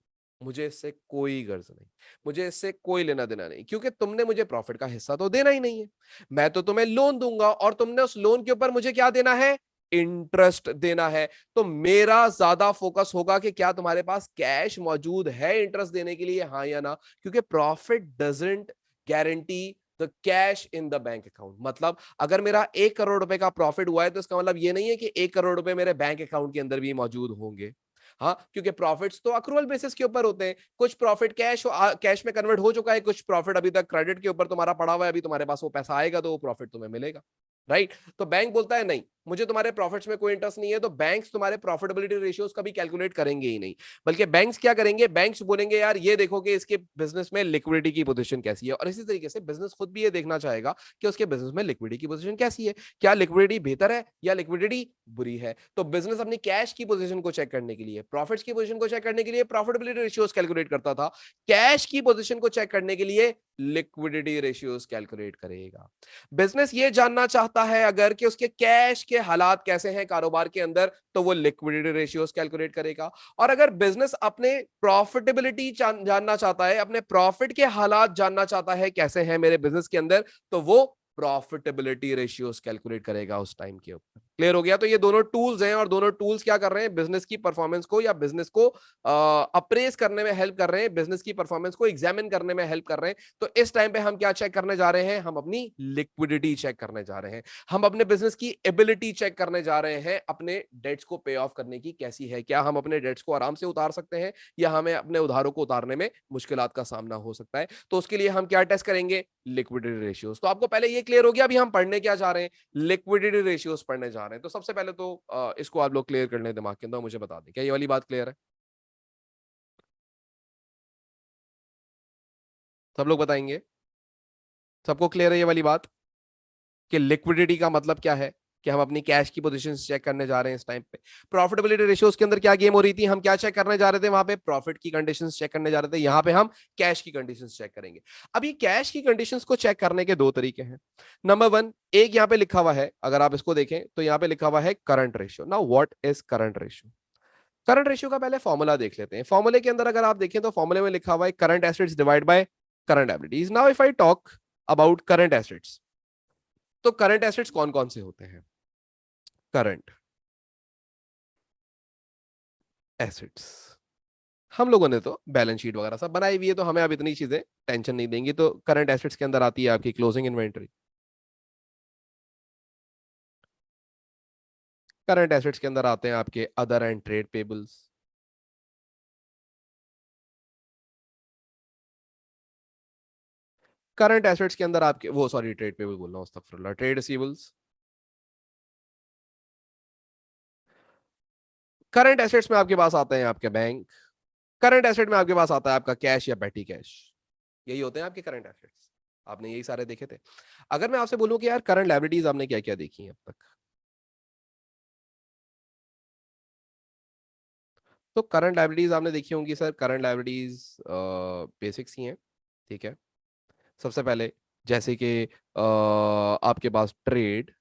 मुझे इससे कोई गर्ज नहीं, मुझे इससे कोई लेना देना नहीं, क्योंकि तुमने मुझे प्रॉफिट का हिस्सा तो देना ही नहीं है। मैं तो तुम्हें लोन दूंगा और तुमने उस लोन के ऊपर मुझे क्या देना है? इंटरेस्ट देना है। तो मेरा ज्यादा फोकस होगा कि क्या तुम्हारे पास कैश मौजूद है इंटरेस्ट देने के लिए, हाँ या ना। क्योंकि profit doesn't guarantee the cash in the bank account. मतलब अगर मेरा 1 करोड़ रुपए का प्रॉफिट हुआ है तो इसका मतलब ये नहीं है कि 1 करोड़ रुपए मेरे बैंक अकाउंट के अंदर भी मौजूद होंगे। हाँ, क्योंकि प्रॉफिट्स तो अक्रूवल बेसिस के ऊपर होते हैं। कुछ प्रॉफिट कैश में कन्वर्ट हो चुका है, कुछ प्रॉफिट अभी तक क्रेडिट के ऊपर तुम्हारा पड़ा हुआ है, अभी तुम्हारे पास वो पैसा आएगा तो वो प्रॉफिट तुम्हें मिलेगा। राइट। तो बैंक बोलता है नहीं, मुझे तुम्हारे प्रॉफिट्स में कोई इंटरेस्ट नहीं है, तो बैंक्स तुम्हारे प्रॉफिटेबिलिटी रेशियोज कभी कैलकुलेट करेंगे ही नहीं। बल्कि बैंक्स क्या करेंगे? बैंक्स बोलेंगे यार ये देखो कि इसके बिजनेस में लिक्विडिटी की पोजीशन कैसी है, और इसी तरीके से बिजनेस खुद भी ये देखना चाहेगा कि उसके बिजनेस में लिक्विडिटी की पोजीशन कैसी है। क्या लिक्विडिटी बेहतर है या लिक्विडिटी बुरी है? तो बिजनेस अपनी कैश की पोजीशन को चेक करने के लिए, प्रॉफिट्स की पोजीशन को चेक करने के लिए प्रॉफिटेबिलिटी रेशियोज कैलकुलेट करता था, कैश की पोजीशन को चेक करने के लिए लिक्विडिटी रेशियोज कैलकुलेट करेगा। बिजनेस ये जानना चाहता है अगर कि उसके कैश के हालात कैसे हैं कारोबार के अंदर, तो वो लिक्विडिटी रेशियोज कैलकुलेट करेगा। और अगर बिजनेस अपने प्रॉफिटेबिलिटी जानना चाहता है, अपने प्रॉफिट के हालात जानना चाहता है कैसे हैं मेरे बिजनेस के अंदर, तो वो प्रॉफिटेबिलिटी रेशियोज कैलकुलेट करेगा उस टाइम के ऊपर। क्लियर हो गया? तो ये दोनों टूल्स हैं, और दोनों टूल्स क्या कर रहे हैं? बिजनेस की परफॉर्मेंस को या बिजनेस को अप्रेस करने में हेल्प कर रहे हैं, बिजनेस की परफॉर्मेंस को एग्जामिन करने में हेल्प कर रहे हैं। तो इस टाइम पे हम क्या चेक करने जा रहे हैं? हम अपनी लिक्विडिटी चेक करने जा रहे हैं, हम अपने बिजनेस की एबिलिटी चेक करने जा रहे हैं, अपने डेट्स को पे ऑफ करने की कैसी है, क्या हम अपने डेट्स को आराम से उतार सकते हैं या हमें अपने उधारों को उतारने में मुश्किलात का सामना हो सकता है। तो उसके लिए हम क्या टेस्ट करेंगे? Liquidity ratios. तो आपको पहले ये क्लियर हो गया अभी हम पढ़ने क्या जा रहे हैं? लिक्विडिटी रेशियोज पढ़ने जा रहे हैं। तो सबसे पहले तो इसको आप लोग क्लियर कर लें दिमाग के अंदर, मुझे बता दें क्या ये वाली बात क्लियर है? सब लोग बताएंगे? सबको क्लियर है ये वाली बात कि लिक्विडिटी का मतलब क्या है, कि हम अपनी कैश की पोजीशन चेक करने जा रहे हैं इस टाइम पे। प्रॉफिटेबिलिटी रेशियोज के अंदर क्या गेम हो रही थी, हम क्या चेक करने जा रहे थे वहां पे, प्रॉफिट की कंडीशंस चेक करने जा रहे थे, यहाँ पे हम कैश की कंडीशंस चेक करेंगे। अब ये कैश की कंडीशंस को चेक करने के दो तरीके हैं। नंबर वन, एक यहाँ पे लिखा हुआ है, अगर आप इसको देखें तो यहाँ पे लिखा हुआ है current ratio. Now what is current ratio? Current ratio का पहले फॉर्मूला देख लेते हैं। फॉर्मूले के अंदर अगर आप देखें तो फॉर्मूले में लिखा हुआ है current assets divide by current abilities. Now if I talk about current assets, तो करंट एसेट्स कौन कौन से होते हैं? करंट एसेट्स, हम लोगों ने तो बैलेंस शीट वगैरह सब बनाई हुई है, तो हमें अब इतनी चीजें टेंशन नहीं देंगी। तो करंट एसेट्स के अंदर आती है आपकी क्लोजिंग इन्वेंटरी, करंट एसेट्स के अंदर आते हैं आपके other and trade payables, current assets के अंदर आपके वो सॉरी ट्रेड पेबल बोल रहा हूँ, अस्तगफुरुल्लाह, ट्रेड रिसीवेबल्स। करंट एसेट्स में आपके पास आते हैं आपके बैंक, करंट एसेट में आपके पास आता है आपका कैश या पेटी कैश, यही होते हैं आपके करंट एसेट्स। आपने यही सारे देखे थे। अगर मैं आपसे बोलूं कि यार करंट लायबिलिटीज आपने क्या क्या देखी हैं अब तक, तो करंट लायबिलिटीज आपने देखी होंगी सर। करंट लायबिलिटीज बेसिक्स ही हैं, ठीक है। सबसे पहले जैसे कि आपके पास ट्रेड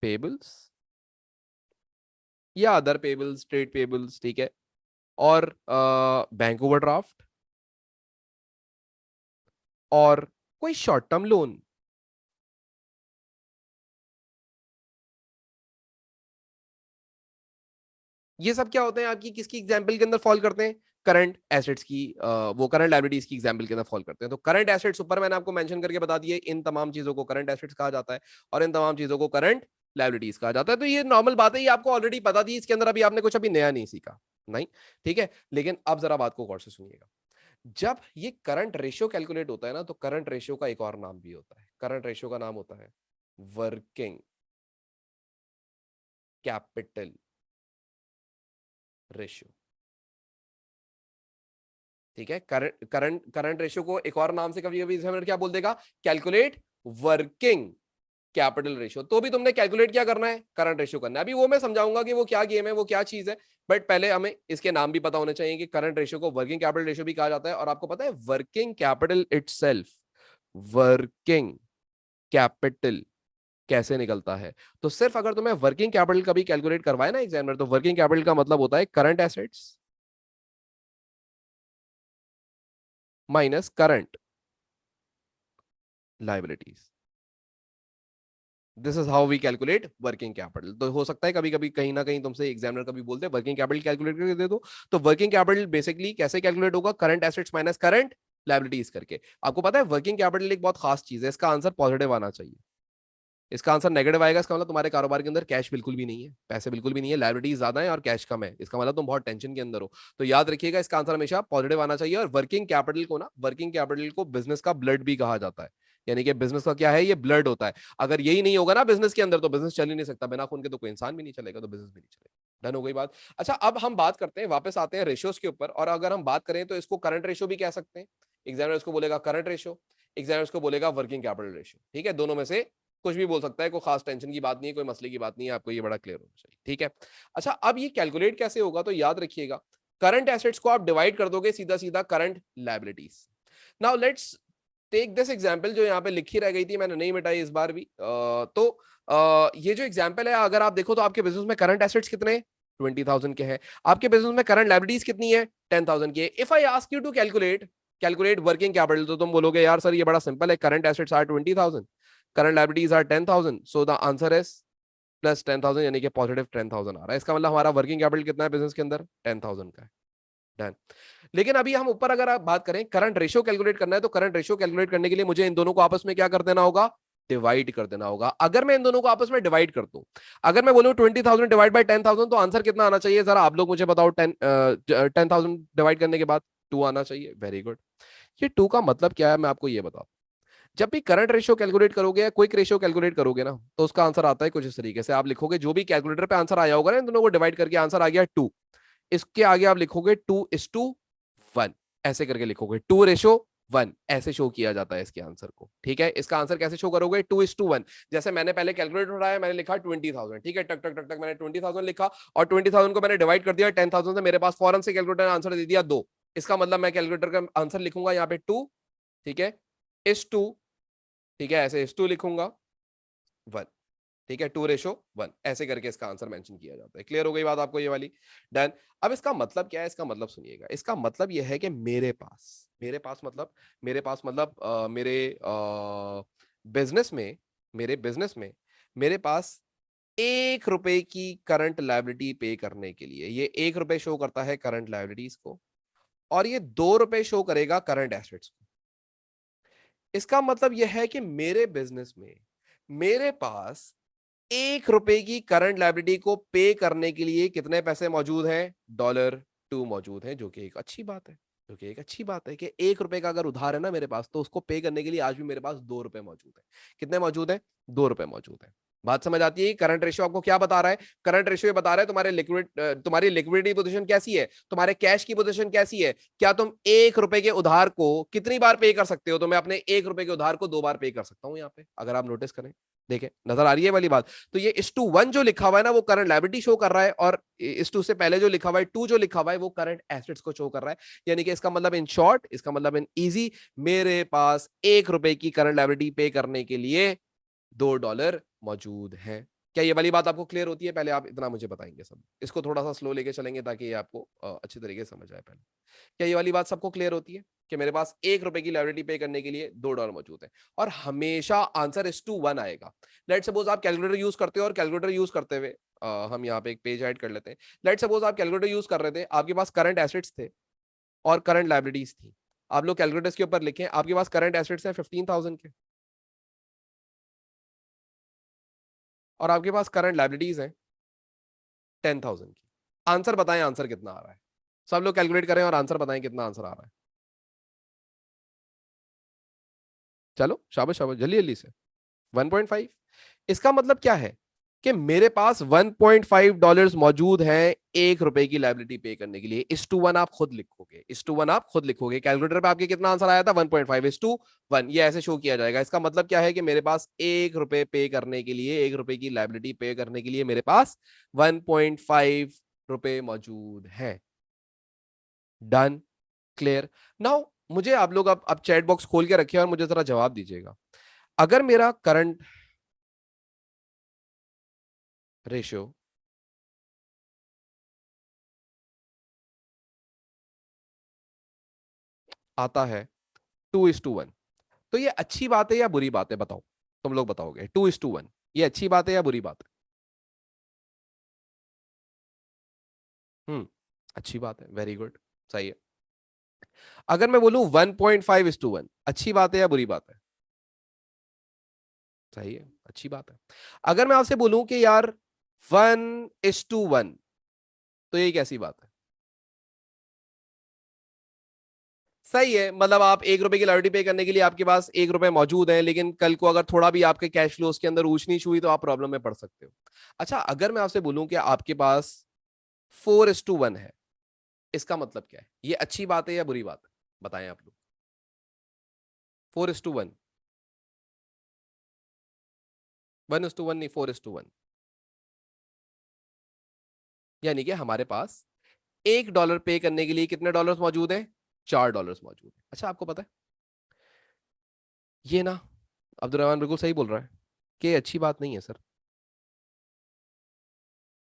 पेबल्स या अदर पेबल्स, ट्रेड पेबल्स, ठीक है, और बैंक ओवरड्राफ्ट और कोई शॉर्ट टर्म लोन। ये सब क्या होते हैं आपकी किसकी एग्जाम्पल के अंदर फॉल करते हैं? करंट एसेट्स की, वो करंट लायबिलिटीज की एग्जाम्पल के अंदर फॉल करते हैं। तो करंट एसेट्स ऊपर मैंने आपको मेंशन करके बता दिए, इन तमाम चीजों को करंट एसेट्स कहा जाता है और इन तमाम चीजों को करंट लायबिलिटीज कहा जाता है। तो ये नॉर्मल बात है, ये आपको ऑलरेडी पता थी, इसके अंदर अभी आपने कुछ अभी नया नहीं सीखा, नहीं, ठीक है। लेकिन अब जरा बात को गौर से सुनिएगा। जब ये करंट रेशियो कैलकुलेट होता है ना, तो करंट रेशियो का एक और नाम भी होता है। करंट रेशियो का नाम होता है वर्किंग कैपिटल रेशियो, ठीक है। करंट करंट करंट रेशियो को एक और नाम से कभी कभी एग्जामिनर क्या बोल देगा? Calculate working capital ratio. तो भी तुमने कैलकुलेट क्या करना है? करंट रेशियो करना है। अभी वो मैं समझाऊंगा कि वो क्या गेम है, वो क्या चीज है, बट पहले हमें इसके नाम भी पता होने चाहिए कि करंट रेशियो को वर्किंग कैपिटल रेशियो भी कहा जाता है। और आपको पता है working capital itself, working capital कैसे निकलता है? तो सिर्फ अगर तुम्हें वर्किंग कैपिटल का भी कैलकुलेट करवाए ना एग्जामिनर, तो वर्किंग कैपिटल का मतलब होता है current assets minus current liabilities. This is how we calculate working capital. तो हो सकता है कभी कभी कहीं ना कहीं तुमसे एग्जामिनर कभी बोलते हैं वर्किंग कैपिटल कैलकुलेट करके दे दो। तो वर्किंग कैपिटल बेसिकली कैसे कैलकुलेट होगा? Current assets minus current liabilities करके। आपको पता है वर्किंग कैपिटल एक बहुत खास चीज है, इसका आंसर पॉजिटिव आना चाहिए। इसका आंसर नेगेटिव आएगा, इसका मतलब तुम्हारे कारोबार के अंदर कैश बिल्कुल भी नहीं है, पैसे बिल्कुल भी नहीं है, लायबिलिटीज ज्यादा है और कैश कम है, इसका मतलब तुम बहुत टेंशन के अंदर हो। तो याद रखिएगा इसका आंसर हमेशा पॉजिटिव आना चाहिए। और वर्किंग कैपिटल को ना, वर्किंग कैपिटल को बिजनेस का ब्लड भी कहा जाता है। यानी कि बिजनेस का क्या है? ये ब्लड होता है। अगर यही नहीं होगा ना बिजनेस के अंदर, तो बिजनेस चल ही नहीं सकता। बिना खून के तो कोई इंसान भी नहीं चलेगा, तो बिजनेस भी नहीं चलेगा। डन हो गई बात। अच्छा, अब हम बात करते हैं, वापस आते हैं रेशियोज के ऊपर। और अगर हम बात करें तो इसको करंट रेशियो भी कह सकते हैं। एग्जामिनर इसको बोलेगा करंट रेशियो, एग्जामिनर इसको बोलेगा वर्किंग कैपिटल रेशियो, ठीक है। दोनों में से कुछ भी बोल सकता है, कोई खास टेंशन की बात नहीं है, कोई मसले की बात नहीं है, आपको ये बड़ा क्लियर होना चाहिए, ठीक है। अच्छा, अब ये कैलकुलेट कैसे होगा? तो याद रखिएगा, करंट एसेट्स को आप डिवाइड कर दोगे सीधा सीधा current liabilities. Now let's take this example, जो यहाँ पे लिखी रह गई थी, मैंने नहीं मिटाई इस बार भी। तो ये जो एग्जांपल है, अगर आप देखो तो आपके बिजनेस में करंट एसेट्स कितने? 20,000 के हैं। आपके बिजनेस में करंट लायबिलिटीज कितनी है? 10,000 की है। If I ask you to calculate working capital, तो तुम बोलोगे यार सर ये बड़ा सिंपल है, current assets are 20,000, current liabilities are 10,000, so the answer is plus 10,000, यानी कि पॉजिटिव 10,000 आ रहा है। इसका मतलब हमारा वर्किंग कैपिटल कितना है बिजनेस के अंदर? 10,000 का है। डन। लेकिन अभी हम ऊपर अगर आप बात करें, करंट रेशियो कैलकुलेट करना है, तो करंट रेशियो कैलकुलेट करने के लिए मुझे इन दोनों को आपस में क्या कर देना होगा? डिवाइड कर देना होगा। अगर मैं इन दोनों को आपस में डिवाइड कर दूं, अगर मैं बोलूं 20,000 डिवाइड बाई 10,000, तो आंसर कितना आना चाहिए? जरा आप लोग मुझे बताओ। 10,000 डिवाइड करने के बाद 2 आना चाहिए। Very good. ये 2 का मतलब क्या है मैं आपको ये बताऊं। जब भी करंट रेशियो कैलकुलेट करोगे या क्विक रेशियो कैलकुलेट करोगे ना, तो उसका आंसर आता है कुछ इस तरीके से। आप लिखोगे, जो भी कैलकुलेटर पे आंसर आया होगा ना, इन दोनों को डिवाइड करके आंसर आ गया 2, इसके आगे आप लिखोगे 2:1, ऐसे करके लिखोगे, 2 रेशो 1 ऐसे शो किया जाता है इसके आंसर को, ठीक है। इसका आंसर कैसे शो करोगे, 2:1। जैसे मैंने पहले कैलकुलेटर उठाया, मैंने लिखा 20,000, ठीक है, टक टक टक टक मैंने 20,000 लिखा और 20,000 को मैंने डिवाइड कर दिया 10,000 से, मेरे पास फौरन से कैलकुलेटर आंसर दे दिया 2। इसका मतलब मैं कैलकुलेटर का आंसर लिखूंगा यहाँ पे 2, ठीक है, इस 2, ठीक है, ऐसे इस 2 लिखूंगा 1, ठीक है, 2:1 ऐसे करके इसका आंसर मेंशन किया जाता है। क्लियर हो गई बात आपको ये वाली, डन। अब इसका मतलब क्या है, इसका मतलब सुनिएगा, इसका मतलब ये है कि मेरे पास मतलब मेरे बिजनेस में मेरे पास 1 रुपए की करंट लायबिलिटी पे करने के लिए, ये 1 रुपए शो करता है करंट लायबिलिटीज को, और ये 2 रुपए शो करेगा करंट एसेट्स को। इसका मतलब यह है कि मेरे बिजनेस में मेरे पास 1 रुपए की करंट लायबिलिटी को पे करने के लिए कितने पैसे मौजूद हैं, $2 मौजूद हैं, जो कि एक अच्छी बात है, कि 1 रुपए का अगर उधार है ना मेरे पास, तो उसको पे करने के लिए आज भी मेरे पास 2 रुपए मौजूद है। कितने मौजूद है, 2 रुपए मौजूद है। बात समझ आती है। करंट रेशियो आपको क्या बता रहा है, करंट रेशियो बता रहा है तुम्हारी लिक्विडिटी पोजीशन कैसी है, तुम्हारे कैश की पोजीशन कैसी है, क्या तुम 1 रुपए के उधार को कितनी बार पे कर सकते हो। तो मैं अपने 1 रुपए के उधार को 2 बार पे कर सकता हूं यहाँ पे, अगर आप नोटिस करें, देखें नजर आ रही है वाली बात। तो ये इस 2:1 जो लिखा हुआ है ना, वो करंट लायबिलिटी शो कर रहा है, और इस 2 से पहले जो लिखा हुआ है 2 जो लिखा हुआ है वो करंट एसेट्स को शो कर रहा है। यानी कि इसका मतलब इन शॉर्ट, इसका मतलब इन इजी, मेरे पास 1 रुपए की करंट लायबिलिटी पे करने के लिए $2 मौजूद है। क्या ये वाली बात आपको क्लियर होती है, पहले आप इतना मुझे बताएंगे सब, इसको थोड़ा सा स्लो लेके चलेंगे ताकि ये आपको अच्छी तरीके से समझ आए। पहले क्या ये वाली बात सबको क्लियर होती है कि मेरे पास 1 रुपए की लायबिलिटी पे करने के लिए $2 मौजूद है, और हमेशा आंसर इस 2:1 आएगा। लेट सपोज आप कैलकुलेटर यूज करते हो, और कैलकुलेटर यूज करते हुए हम यहाँ पे एक पेज ऐड कर लेते हैं। लेट सपोज आप कैलकुलेटर यूज कर रहे थे, आपके पास करंट एसेट्स थे और करंट लायबिलिटीज थी। आप लोग कैलकुलेटर्स के ऊपर लिखें, आपके पास करंट एसेट्स है 15,000 के, और आपके पास करंट लायबिलिटीज है 10,000 की। आंसर बताएं, आंसर कितना आ रहा है। सब लोग कैलकुलेट करें और आंसर बताएं कितना आंसर आ रहा है। चलो शाबाश शाबाश, जल्दी जल्दी से। 1.5। इसका मतलब क्या है कि मेरे पास $1.5 मौजूद हैं 1 रुपए की लायबिलिटी पे करने के लिए। इस 2:1 आप खुद लिखोगे, कैलकुलेटर पे आपके कितना आंसर आया था, 1.5 इस 2:1, ये ऐसे शो किया जाएगा। इसका मतलब क्या है कि मेरे पास 1 रुपए पे करने के लिए, 1 रुपए की लायबिलिटी पे करने के लिए मेरे पास 1.5 रुपए मौजूद है। Done, clear. नाउ मुझे आप लोग अब चैट बॉक्स खोल के रखिए और मुझे जरा जवाब दीजिएगा। अगर मेरा करंट रेशियो आता है 2:1, तो ये अच्छी बात है या बुरी बात है, बताओ। तुम लोग बताओगे 2:1 ये अच्छी बात है या बुरी बात है। अच्छी बात है, वेरी गुड, सही है। अगर मैं बोलूं 1.5:1 अच्छी बात है या बुरी बात है, सही है, अच्छी बात है। अगर मैं आपसे बोलूं कि यार 1:1, तो ये कैसी बात है, सही है। मतलब आप 1 रुपए की लायबिलिटी पे करने के लिए आपके पास 1 रुपए मौजूद है, लेकिन कल को अगर थोड़ा भी आपके कैश फ्लोस के अंदर ऊंच नीच हुई तो आप प्रॉब्लम में पड़ सकते हो। अच्छा, अगर मैं आपसे बोलूं कि आपके पास 4:1 है, इसका मतलब क्या है, ये अच्छी बात है या बुरी बात है, बताएं आप लोग। 4:1, 1:1 नहीं, 4:1, यानी कि हमारे पास $1 पे करने के लिए कितने डॉलर्स मौजूद हैं, $4 मौजूद है। अच्छा, आपको पता है ये ना, अब्दुल रहमान बिल्कुल सही बोल रहा है कि ये अच्छी बात नहीं है सर।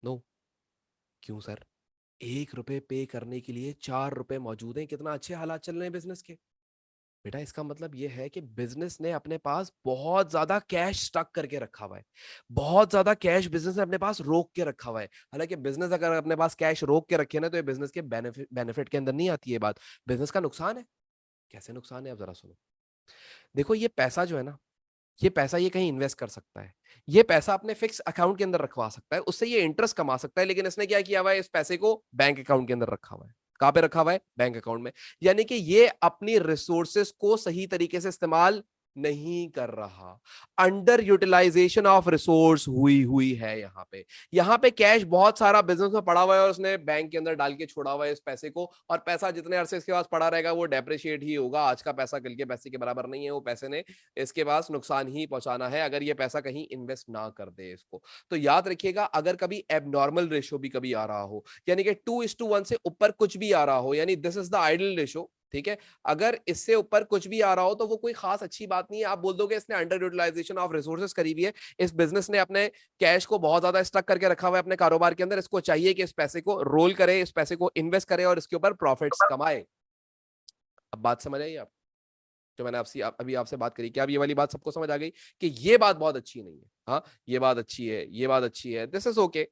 नो, क्यों सर, 1 रुपए पे करने के लिए 4 रुपए मौजूद हैं, कितना अच्छे हालात चल रहे हैं बिजनेस के। बेटा इसका मतलब यह है कि बिजनेस ने अपने पास बहुत ज्यादा कैश स्टॉक करके रखा हुआ है, बहुत ज्यादा कैश बिजनेस ने अपने पास रोक के रखा हुआ है। हालांकि बिजनेस अगर अपने पास कैश रोक के रखे ना, तो ये बिजनेस के बेनिफिट के अंदर नहीं आती है बात, बिजनेस का नुकसान है। कैसे नुकसान है, आप जरा सुनो। देखो ये पैसा जो है ना, ये पैसा ये कहीं इन्वेस्ट कर सकता है, ये पैसा अपने फिक्स अकाउंट के अंदर रखवा सकता है, उससे ये इंटरेस्ट कमा सकता है। लेकिन इसने क्या किया हुआ है, इस पैसे को बैंक अकाउंट के अंदर रखा हुआ है। कहां पे रखा हुआ है, बैंक अकाउंट में। यानी कि ये अपनी रिसोर्सेस को सही तरीके से इस्तेमाल नहीं कर रहा, अंडर यूटिलाइजेशन ऑफ रिसोर्स हुई है। यहाँ पे कैश बहुत सारा बिजनेस में पड़ा हुआ है और उसने बैंक के अंदर डाल के छोड़ा हुआ है इस पैसे को, और पैसा जितने अरसे इसके पास पड़ा रहेगा वो डेप्रिशिएट ही होगा। आज का पैसा कल के पैसे के बराबर नहीं है, वो पैसे ने इसके पास नुकसान ही पहुंचाना है अगर ये पैसा कहीं इन्वेस्ट ना कर दे इसको। तो याद रखिएगा, अगर कभी एबनॉर्मल रेशियो भी कभी आ रहा हो, यानी कि 2:1 से ऊपर कुछ भी आ रहा हो, यानी this is the ideal ratio, ठीक है, अगर इससे ऊपर कुछ भी आ रहा हो तो वो कोई खास अच्छी बात नहीं है। आप बोल दोगे इसने अंडर यूटिलाइजेशन ऑफ रिसोर्सेज करी हुई है, इस बिजनेस ने अपने कैश को बहुत ज्यादा स्टक करके रखा हुआ है अपने कारोबार के अंदर, इसको चाहिए कि इस पैसे को रोल करे, इस पैसे को इन्वेस्ट करे और इसके ऊपर प्रॉफिट्स कमाए। अब बात समझ आई आप, जो मैंने आपसे अभी आपसे बात करी, क्या अब ये वाली बात सबको समझ आ गई कि ये बात बहुत अच्छी नहीं है? हाँ, ये बात अच्छी है, ये बात अच्छी है, दिस इज ओके,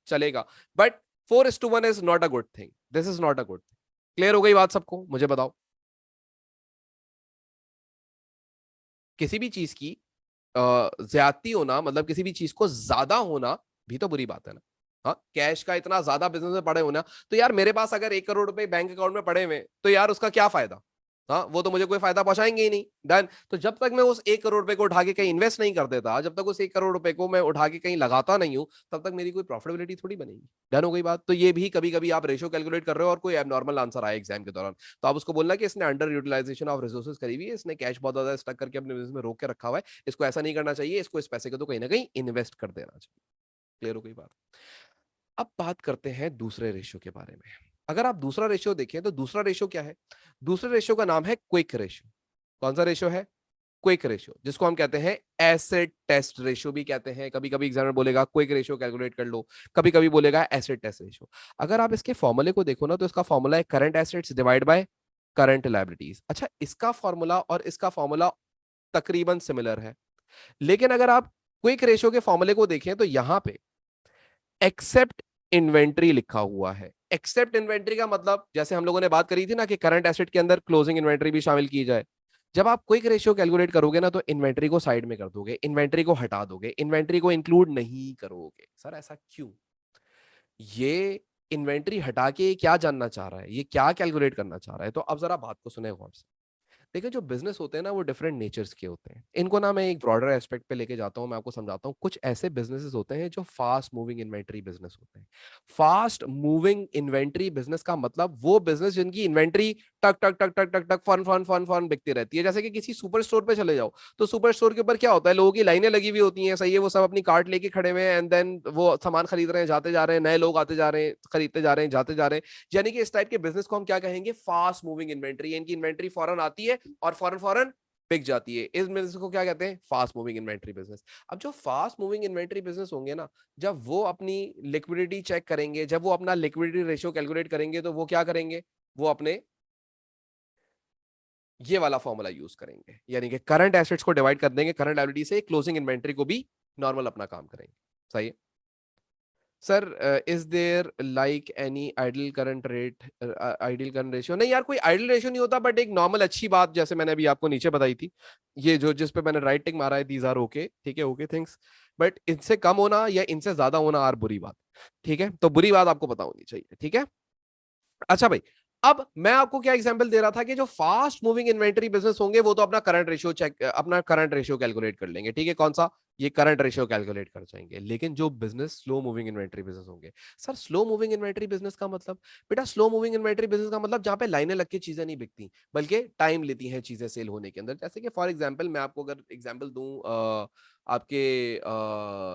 चलेगा, but 4:1 is not a good thing, this is not a good thing. Clear हो गई बात सबको? मुझे बताओ, किसी भी चीज की ज्यादती होना, मतलब किसी भी चीज को ज्यादा होना भी तो बुरी बात है ना। हाँ, कैश का इतना ज्यादा बिजनेस में पड़े होना, तो यार मेरे पास अगर 1 करोड़ रुपए बैंक अकाउंट में पड़े हुए, तो यार उसका क्या फायदा? हाँ, वो तो मुझे कोई फायदा पहुंचाएंगे ही नहीं। डन। तो जब तक मैं उस 1 करोड़ रुपए को उठा के कहीं इन्वेस्ट नहीं कर देता, जब तक उस 1 करोड़ रुपए को मैं उठा के कहीं लगाता नहीं हूं, तब तक मेरी कोई प्रॉफिटेबिलिटी थोड़ी बनेगी। डन हो गई बात? तो ये भी कभी कभी आप रेशियो कैलकुलेट कर रहे हो और कोई एबनॉर्मल आंसर आए एग्जाम के दौरान, तो आप उसको बोलना कि इसने अंडर यूटिलाइजेशन ऑफ रिसोर्सेज करी हुई है, इसने कैश बहुत ज्यादा स्टक करके अपने बिजनेस में रोक के रखा हुआ है, इसको ऐसा नहीं करना चाहिए, इसको इस पैसे को तो कहीं ना कहीं इन्वेस्ट कर देना चाहिए। क्लियर हो गई बात? अब बात करते हैं दूसरे रेशियो के बारे में। अगर आप दूसरा रेशियो देखें तो दूसरा रेशियो क्या है? दूसरे रेशियो का नाम है क्विक रेशियो। कौन सा रेशियो है? क्विक रेशियो, जिसको हम कहते हैं एसिड टेस्ट रेशियो भी कहते हैं। कभी कभी एग्जामिनर बोलेगा क्विक रेशियो कैलकुलेट कर लो, कभी कभी बोलेगा एसिड टेस्ट रेशियो। अगर आप इसके फॉर्मूले को देखो ना, तो इसका फॉर्मूला है current assets divide by current liabilities. अच्छा, इसका फॉर्मूला और इसका फॉर्मूला तकरीबन सिमिलर है, लेकिन अगर आप क्विक रेशियो के फॉर्मूले को देखें तो यहां पे एक्सेप्ट इन्वेंट्री लिखा हुआ है। एक्सेप्ट इन्वेंट्री का मतलब, जैसे हम लोगों ने बात करी थी ना कि करंट एसेट के अंदर क्लोजिंग इन्वेंट्री भी शामिल की जाए, जब आप क्विक रेशियो कैलकुलेट करोगे ना, तो इन्वेंट्री को साइड में कर दोगे, इन्वेंट्री को हटा दोगे, इन्वेंट्री को इंक्लूड नहीं करोगे। सर ऐसा क्यों? ये इन्वेंट्री हटा के ये क्या जानना चाह रहा है, ये क्या कैलकुलेट करना चाह रहा है? तो अब जरा बात को सुने गौर से। देखिए, जो बिजनेस होते हैं ना, वो डिफरेंट नेचर्स के होते हैं। इनको ना मैं एक ब्रॉडर एस्पेक्ट पे लेके जाता हूँ, मैं आपको समझाता हूँ। कुछ ऐसे बिजनेसेस होते हैं जो फास्ट मूविंग इन्वेंट्री बिजनेस होते हैं। फास्ट मूविंग इन्वेंट्री बिजनेस का मतलब वो बिजनेस जिनकी इन्वेंट्री टक टक टक टक टक टक फन फन फन फन बिकती रहती है। जैसे कि किसी सुपर स्टोर पे चले जाओ, तो सुपर स्टोर के ऊपर क्या होता है, लोगों की लाइनें लगी हुई होती हैं, सही है, वो सब अपनी कार्ट लेके खड़े हुए हैं, एंड देन वो सामान खरीद रहे हैं, जाते जा रहे हैं, नए लोग आते जा रहे हैं, खरीदते जा रहे हैं, जाते जा रहे हैं। यानी कि इस टाइप के बिजनेस को हम क्या कहेंगे? Fast moving inventory. इनकी इन्वेंट्री फौरन आती है और फौरन फौरन बिक जाती है। इस बिजनेस को क्या कहते हैं? Fast moving inventory business. अब जो फास्ट मूविंग इन्वेंट्री बिजनेस होंगे ना, जब वो अपनी लिक्विडिटी चेक करेंगे, जब वो अपना लिक्विडिटी रेशियो कैलकुलेट करेंगे, तो वो क्या करेंगे? वो अपने ये वाला फॉर्मूला यूज करेंगे, यानी कि करंट एसेट्स को डिवाइड कर देंगे करंट लायबिलिटी से, क्लोजिंग इन्वेंट्री को भी नॉर्मल अपना काम करेंगे। सही है sir? Is there like any ideal current rate, ideal current ratio? नहीं यार, कोई आइडियल रेशियो नहीं होता, बट एक नॉर्मल अच्छी बात, जैसे मैंने अभी आपको नीचे बताई थी, ये जो जिस पे मैंने राइट टिक मारा है, दीज आर ओके, ठीक है, ओके थिंग्स, बट इनसे कम होना या इनसे ज्यादा होना आर बुरी बात। ठीक है, तो बुरी बात आपको पता होनी चाहिए। ठीक है, अच्छा भाई, अब मैं आपको क्या एग्जांपल दे रहा था कि जो फास्ट मूविंग इन्वेंटरी बिजनेस होंगे वो तो अपना करंट रेशियो चेक, अपना करंट रेशियो कैलकुलेट कर लेंगे। ठीक है, कौन सा? ये करंट रेशियो कैलकुलेट कर जाएंगे। लेकिन जो business slow moving inventory business होंगे, sir slow moving inventory business का मतलब, बेटा स्लो मूविंग इन्वेंटरी बिजनेस का मतलब जहां पे लाइनें लग के चीजें नहीं बिकती, बल्कि टाइम लेती हैं चीजें सेल होने के अंदर। जैसे कि फॉर एग्जांपल मैं आपको अगर एग्जांपल दूं, आपके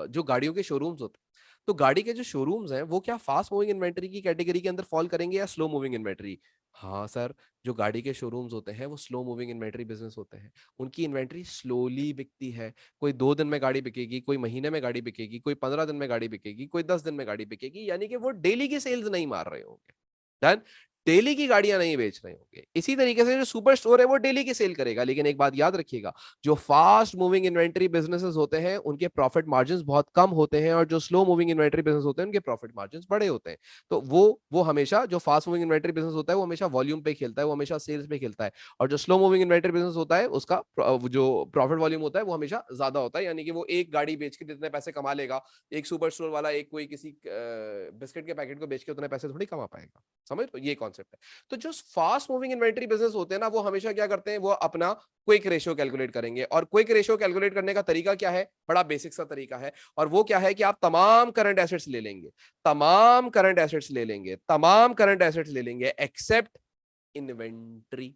जो गाड़ियों के शोरूम्स होते हैं, तो गाड़ी के जो शोरूम्स हैं वो क्या फास्ट मूविंग इन्वेंटरी की कैटेगरी के अंदर फॉल करेंगे या स्लो मूविंग इन्वेंटरी? हाँ सर, जो गाड़ी के शोरूम्स होते हैं वो स्लो मूविंग इन्वेंटरी बिजनेस होते हैं। उनकी इन्वेंटरी स्लोली बिकती है। कोई 2 दिन में गाड़ी बिकेगी, कोई महीने में गाड़ी बिकेगी, कोई 15 दिन में गाड़ी बिकेगी, कोई 10 दिन में गाड़ी बिकेगी, यानी कि वो डेली की सेल्स नहीं मार रहे होंगे। डन। डेली की गाड़ियां नहीं बेच रहे होंगे। इसी तरीके से जो सुपर स्टोर है वो डेली की सेल करेगा। लेकिन एक बात याद रखिएगा, जो फास्ट मूविंग इन्वेंटरी बिजनेसेस होते हैं उनके प्रॉफिट मार्जिन बहुत कम होते हैं, और जो स्लो मूविंग इन्वेंटरी बिजनेस होते हैं उनके प्रॉफिट मार्जिन बड़े होते हैं। तो वो हमेशा, जो फास्ट मूविंग इन्वेंटरी बिजनेस होता है वो हमेशा वॉल्यूम पे खेलता है, वो हमेशा सेल्स पे खेलता है। और जो स्लो मूविंग इन्वेंटरी बिजनेस होता है उसका जो प्रॉफिट वॉल्यूम होता है वो हमेशा ज्यादा होता है, यानी कि वो एक गाड़ी बेच के जितने पैसे कमा लेगा, एक सुपर स्टोर वाला एक कोई किसी बिस्किट के पैकेट को बेच के उतने पैसे थोड़ी कमा पाएगा। समझ? तो ये कॉन्सेप्ट कॉन्सेप्ट है। तो जो फास्ट मूविंग इन्वेंटरी बिजनेस होते हैं ना, वो हमेशा क्या करते हैं, वो अपना क्विक रेशियो कैलकुलेट करेंगे। और क्विक रेशियो कैलकुलेट करने का तरीका क्या है, बड़ा बेसिक सा तरीका है, और वो क्या है कि आप तमाम करंट एसेट्स ले लेंगे, तमाम करंट एसेट्स ले लेंगे, तमाम करंट एसेट्स ले लेंगे एक्सेप्ट इन्वेंट्री।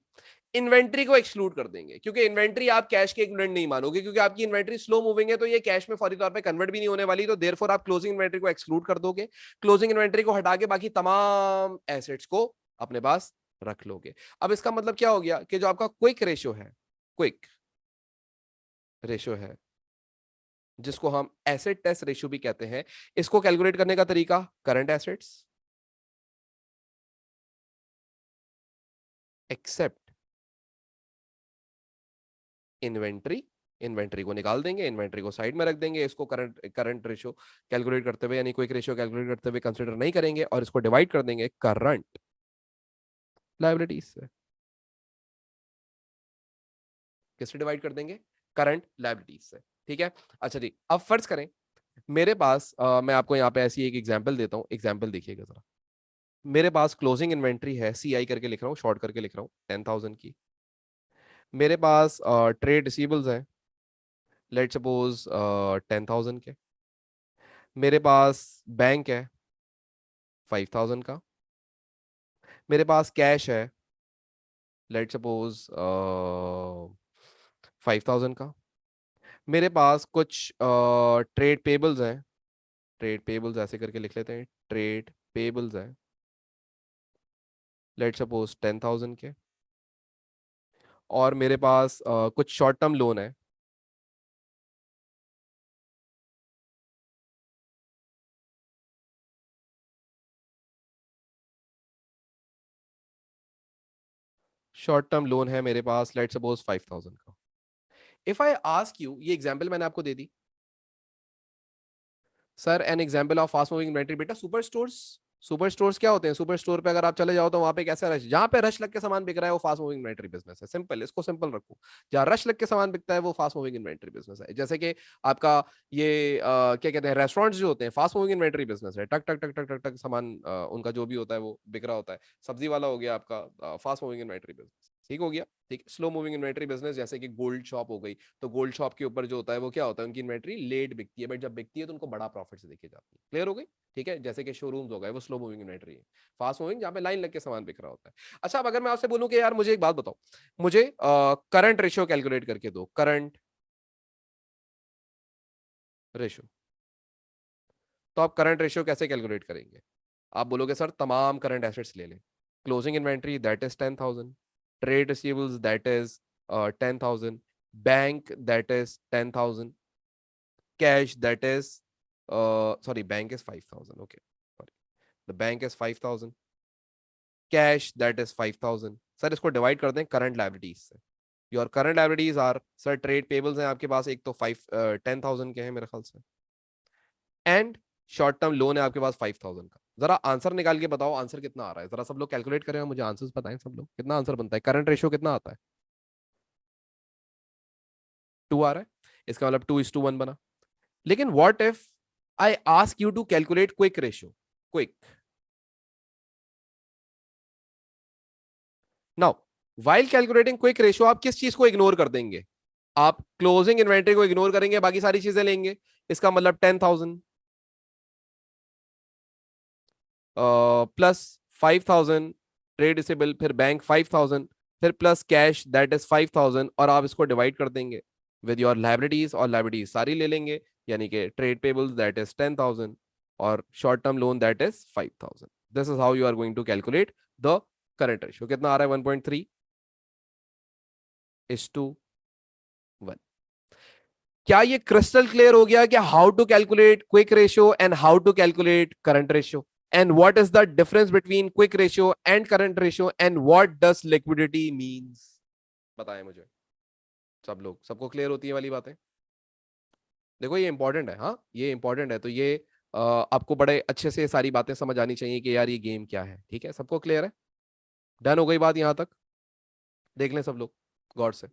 इन्वेंट्री को एक्सक्लूड कर देंगे, क्योंकि इन्वेंट्री आप कैश के इक्विवेलेंट नहीं मानोगे, क्योंकि आपकी इन्वेंट्री स्लो मूविंग है, तो ये कैश में फौरी तौर पे कन्वर्ट भी नहीं होने वाली, तो देयरफॉर आप क्लोजिंग इन्वेंट्री को एक्सक्लूड कर दोगे। क्लोजिंग इन्वेंट्री को हटा के बाकी तमाम एसेट्स को अपने पास रख लोगे। अब इसका मतलब क्या हो गया कि जो आपका क्विक रेशियो है, क्विक रेशियो है, जिसको हम एसेट टेस्ट रेशियो भी कहते हैं, इसको कैलकुलेट करने का तरीका current assets except inventory. Inventory को निकाल देंगे, इन्वेंट्री को साइड में रख देंगे, इसको करंट रेशियो कैलकुलेट करते हुए, यानी क्विक रेशियो कैलकुलेट करते हुए कंसीडर नहीं करेंगे, और इसको डिवाइड कर देंगे करंट लायबिलिटीज से। किससे डिवाइड कर देंगे, करंट लायबिलिटीज से। ठीक है, अच्छा जी, अब फर्ज करें मेरे पास मैं आपको यहाँ पे ऐसी एक एग्जांपल देता हूँ, एग्जांपल देखिएगा जरा। मेरे पास क्लोजिंग इन्वेंट्री है, CI करके लिख रहा हूँ, शॉर्ट करके लिख रहा हूँ, 10,000 की। मेरे पास ट्रेड रिसीवेबल्स हैं, लेट सपोज 10,000 के। मेरे पास बैंक है 5,000 का। मेरे पास कैश है, लेट सपोज 5,000 का। मेरे पास कुछ ट्रेड पेबल्स हैं, ट्रेड पेबल्स ऐसे करके लिख लेते हैं, ट्रेड पेबल्स हैं, लेट सपोज 10,000 के। और मेरे पास कुछ शॉर्ट टर्म लोन है, शॉर्ट टर्म लोन है मेरे पास, लेट सपोज 5,000 का। इफ आई आस्क यू, ये एग्जांपल मैंने आपको दे दी sir, an example of fast moving inventory, बेटा सुपर स्टोर्स। सुपर स्टोर्स क्या होते हैं, सुपर स्टोर पे अगर आप चले जाओ तो वहां पे कैसा रश, जहां पे रश लग के सामान बिक रहा है वो फास्ट मूविंग इन्वेंटरी बिजनेस है। सिंपल, इसको सिंपल रखो, जहां रश लग के सामान बिकता है वो फास्ट मूविंग इन्वेंटरी बिजनेस है। जैसे कि आपका ये क्या कहते हैं, रेस्टोरेंट्स जो होते हैं, फास्ट मूविंग इन्वेंटरी बिजनेस है, टक टक टक टक टक टक सामान उनका जो भी होता है वो बिक रहा होता है। सब्जी वाला हो गया आपका फास्ट मूविंग इन्वेंटरी बिजनेस, ठीक हो गया। ठीक है, स्लो मूविंग इन्वेंटरी बिजनेस जैसे कि गोल्ड शॉप हो गई, तो गोल्ड शॉप के ऊपर जो होता है वो क्या होता है, उनकी इन्वेंटरी लेट बिकती है, बट जब बिकती है तो उनको बड़ा प्रॉफिट से देखी जाती है। क्लियर हो गई, ठीक है। जैसे कि शोरूम्स हो गए, वो स्लो मूविंग इन्वेंटरी है। फास्ट मूविंग जहां पे लाइन लग के सामान बिक रहा होता है। अच्छा, अब अगर मैं आपसे बोलूं कि यार मुझे एक बात बताओ, मुझे करंट रेशियो कैलकुलेट करके दो, करंट रेशियो। तो आप करंट रेशियो कैसे कैलकुलेट करेंगे? आप बोलोगे सर तमाम करंट एसेट्स ले लें, closing inventory that is 10,000, trade receivables that is 10,000, bank that is 10,000, cash that is sorry, bank is 5,000, okay, sorry, the bank is 5,000, cash that is 5,000। Sir इसको divide कर दें current liabilities से। Your current liabilities are, sir trade payables हैं आपके पास, एक तो 10,000 के हैं मेरे ख्याल से, एंड शॉर्ट टर्म लोन है आपके पास 5,000 का। जरा आंसर निकाल के बताओ, आंसर कितना आ रहा है, जरा सब लोग कैलकुलेट करें, मुझे आंसर्स बताएं सब लोग, कितना आंसर बनता है, करंट रेशियो कितना आता है? 2 आ रहा है, इसका मतलब 2:1 बना। लेकिन what if I ask you to calculate quick ratio, quick. Now while calculating quick ratio आप किस चीज को इग्नोर कर देंगे? आप क्लोजिंग इन्वेंटरी को इग्नोर करेंगे, बाकी सारी चीजें लेंगे। इसका मतलब 10,000 प्लस 5,000 ट्रेड रिसीवेबल, फिर बैंक 5,000, फिर प्लस कैश दैट इज 5,000, और आप इसको डिवाइड कर देंगे विद योर लायबिलिटीज, और लायबिलिटीज सारी ले लेंगे, यानी कि ट्रेड पेबल्स दैट इज 10,000 और short term loan that is 5,000। This is how you are going to calculate the current ratio. कितना आ रहा है? 1.3:1। क्या ये क्रिस्टल क्लियर हो गया कि how to calculate quick ratio and how to calculate current ratio, and what is the difference between quick ratio and current ratio, and what does liquidity means? बताएं मुझे सब लोग, सबको क्लियर होती है वाली बातें? देखो ये इंपॉर्टेंट है, हाँ ये इंपॉर्टेंट है, तो ये आपको बड़े अच्छे से सारी बातें समझ आनी चाहिए कि यार ये गेम क्या है। ठीक है, सबको क्लियर है? डन हो गई बात यहां तक? देख लें सब लोग गौर से।